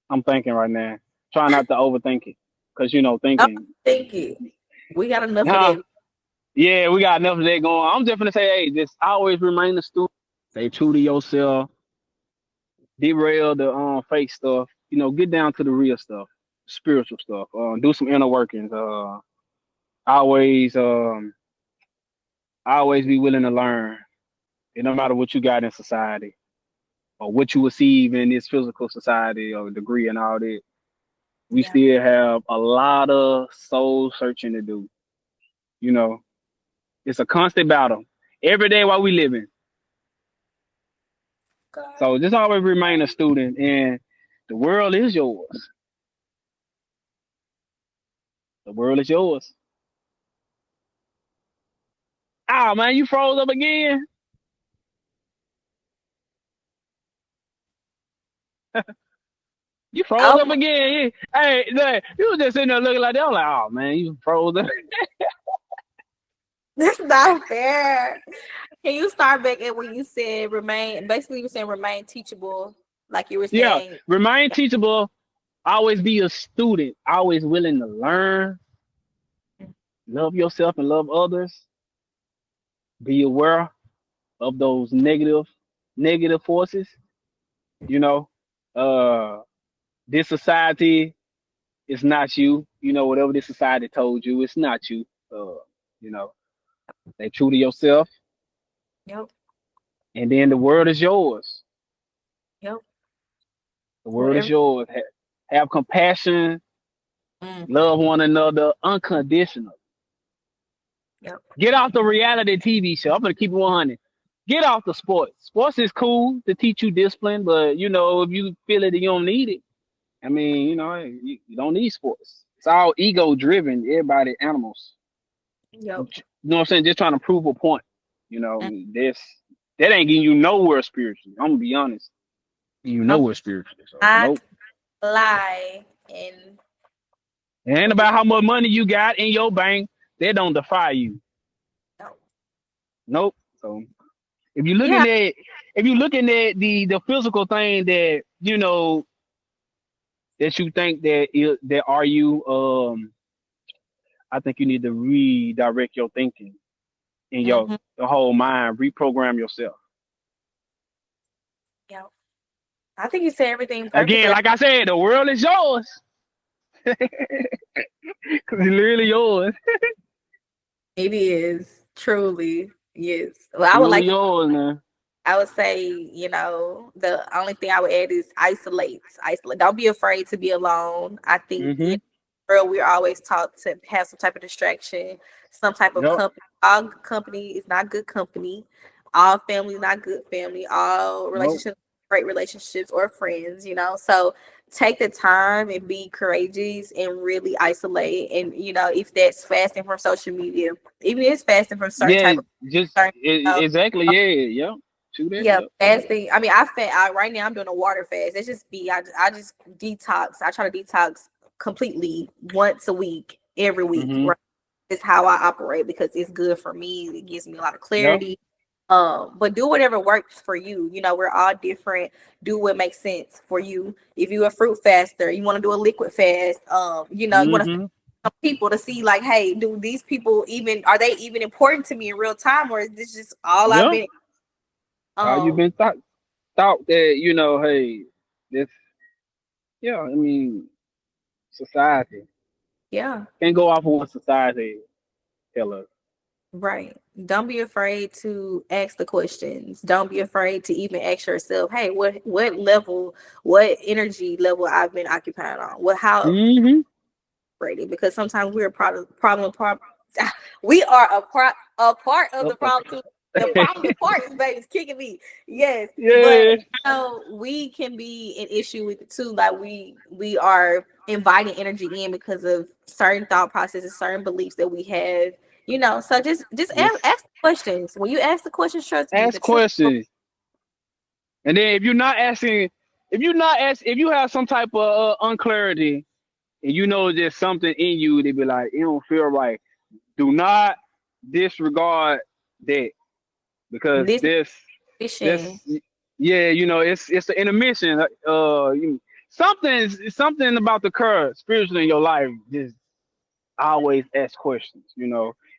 I'm thinking right now. Try not to overthink it, cause Oh, thinking. thank you. We got enough of Nah, that. yeah, we got enough of that going. I'm just gonna say, hey, just always remain a student. Stay true to yourself. Derail the fake stuff. Get down to the real stuff, spiritual stuff. Do some inner workings. Always always be willing to learn. It no matter what you got in society or what you receive in this physical society or degree and all that, we Yeah. still have a lot of soul searching to do. You know, it's a constant battle every day while we living. God. So just always remain a student, and the world is yours. The world is yours. Ah, man, you froze up again. You froze Oh up my, again. Hey, look, you was just sitting there looking like that. I'm like, oh man, you froze up. that's not fair. Can you start back at when you said remain? Basically, you were saying remain teachable, like you were Yeah, saying. remain teachable. Always be a student. Always willing to learn. Love yourself and love others. Be aware of those negative forces. You know, uh, this society is not you. Whatever this society told you, it's not you. You know, stay true to yourself, Yep. and then the world is yours. Yep. The world is Whatever. yours. Have compassion. Mm, Love one another unconditional. yep. Get off the reality TV show. I'm gonna keep it 100. Get off the sports. Sports is cool to teach you discipline, but if you feel it and you don't need it, I mean, you don't need sports. It's all ego driven. Everybody animals. You Yep. know what I'm saying? Just trying to prove a point. You know, Mm. this that ain't getting you nowhere spiritually. I'm gonna be honest. You I'm nowhere spiritually. So not nope. lie, and It ain't when you about how much money you got in your bank. That don't defy you. know, Nope. So if you're yeah, looking at the physical thing that that you think that are you, I think you need to redirect your thinking in hmm, your whole mind, reprogram yourself. yeah. I think you said everything Again, perfectly. like I said, the world is yours. 'Cause it's literally yours. It is truly. Yes. Well, I would Fully like yours now. I would say, the only thing I would add is isolate. Isolate. Don't be afraid to be alone. I think Mm-hmm. girl, we're always taught to have some type of distraction, some type of Yep. company. All good company is not good company. All family is not good family. All Nope. relationships, great relationships or friends. So take the time and be courageous and really isolate. And if that's fasting from social media, even if it's fasting from certain Yeah. type of Just certain, exactly. Yeah. Yep. True that. yeah, Yep. fasting. I mean, right now I'm doing a water fast. It's just I just detox. I try to detox completely once a week, every week. Mm-hmm. Right, is how I operate because it's good for me. It gives me a lot of Yep. clarity. But do whatever works for you. We're all different. Do what makes sense for you. If you're a fruit faster, you want to do a liquid fast. You want to Mm-hmm. people to see like, hey, do these people even are they even important to me in real time, or is this just all I've Yep. been? You Um, been thought that hey, this. Yeah. I mean, society yeah. can't go off of what society tell us. Right. Don't be afraid to ask the questions. Don't be afraid to even ask yourself, hey, what level, what energy level I've been occupying on? How Mm-hmm. rated? Because sometimes we're a problem we are a part of the Uh-uh. problem too. The problem is part is baby's kicking me. Yes. But Yeah. we can be an issue with it too. Like we are inviting energy in because of certain thought processes, certain beliefs that we have. So just Just ask questions. When you ask the questions, trust me, ask the truth. questions. And then if you have some type of unclarity, and there's something in you, they be like, it don't feel right. Do not disregard that because This this, mission, yeah, it's an intermission. Something about the current spiritually in your life. Just always ask questions.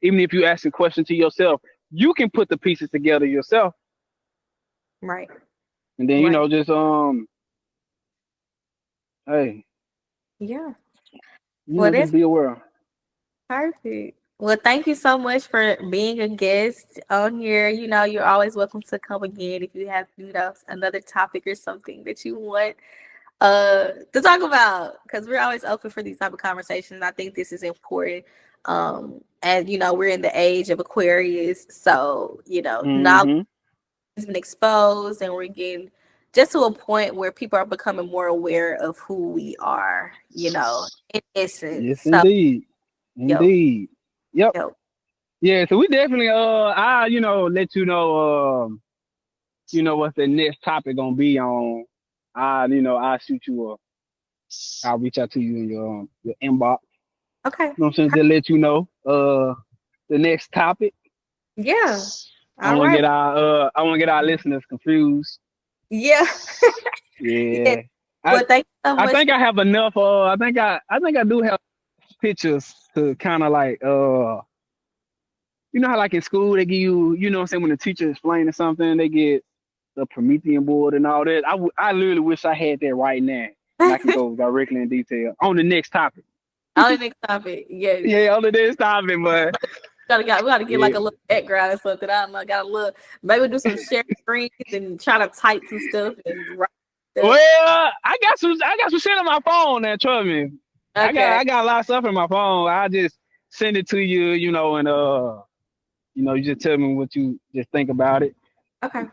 Even if you ask a question to yourself, you can put the pieces together yourself, right, and then right, just hey, yeah. Well, just that's be aware. perfect. Well, thank you so much for being a guest on here. You're always welcome to come again if you have, another topic or something that you want to talk about. Because we're always open for these type of conversations. I think this is important. And we're in the age of Aquarius, so knowledge Hmm. has been exposed, and we're getting just to a point where people are becoming more aware of who we are. In essence. Yes, So, indeed, yo, indeed. Yep. yo. Yeah. So we definitely I let what's the next topic gonna be on. I shoot you a I'll reach out to you in your inbox. Okay. You know what I'm saying? Just let you know the next topic. Yeah. I All want to right. get our listeners confused. Yeah. Yeah. Yeah. I Well, thank you so I much think for I have enough. I think I do have pictures to kind of like how like in school they give you what I'm saying, when the teacher explaining something they get the Promethean board and all that. I literally wish I had that right now, and I can go directly in detail on the next topic. on the next topic. Yes. Yeah, on the next topic, but We gotta get like yeah. a little background or something. I don't know. Got a little maybe do some share screens and try to type some stuff and write stuff. Well, I got some shit on my phone now. Trust me, Okay. I got a lot of stuff in my phone. I just send it to you, and you just tell me what you just think about it. Okay. You know.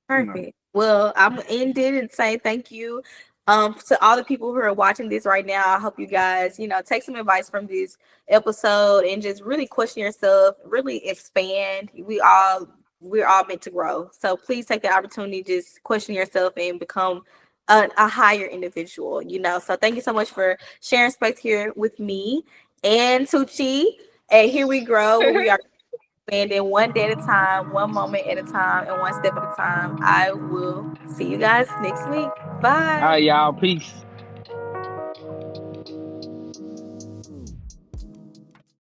Perfect. Well, I'm gonna end it and say thank you to all the people who are watching this right now. I hope you guys, take some advice from this episode and just really question yourself, really expand. We're all meant to grow. So please take the opportunity, just question yourself and become a higher individual. So thank you so much for sharing space here with me and Tucci. And here we grow where we are expanding one day at a time, one moment at a time, and one step at a time. I will see you guys next week. All Bye. right, y'all. Peace.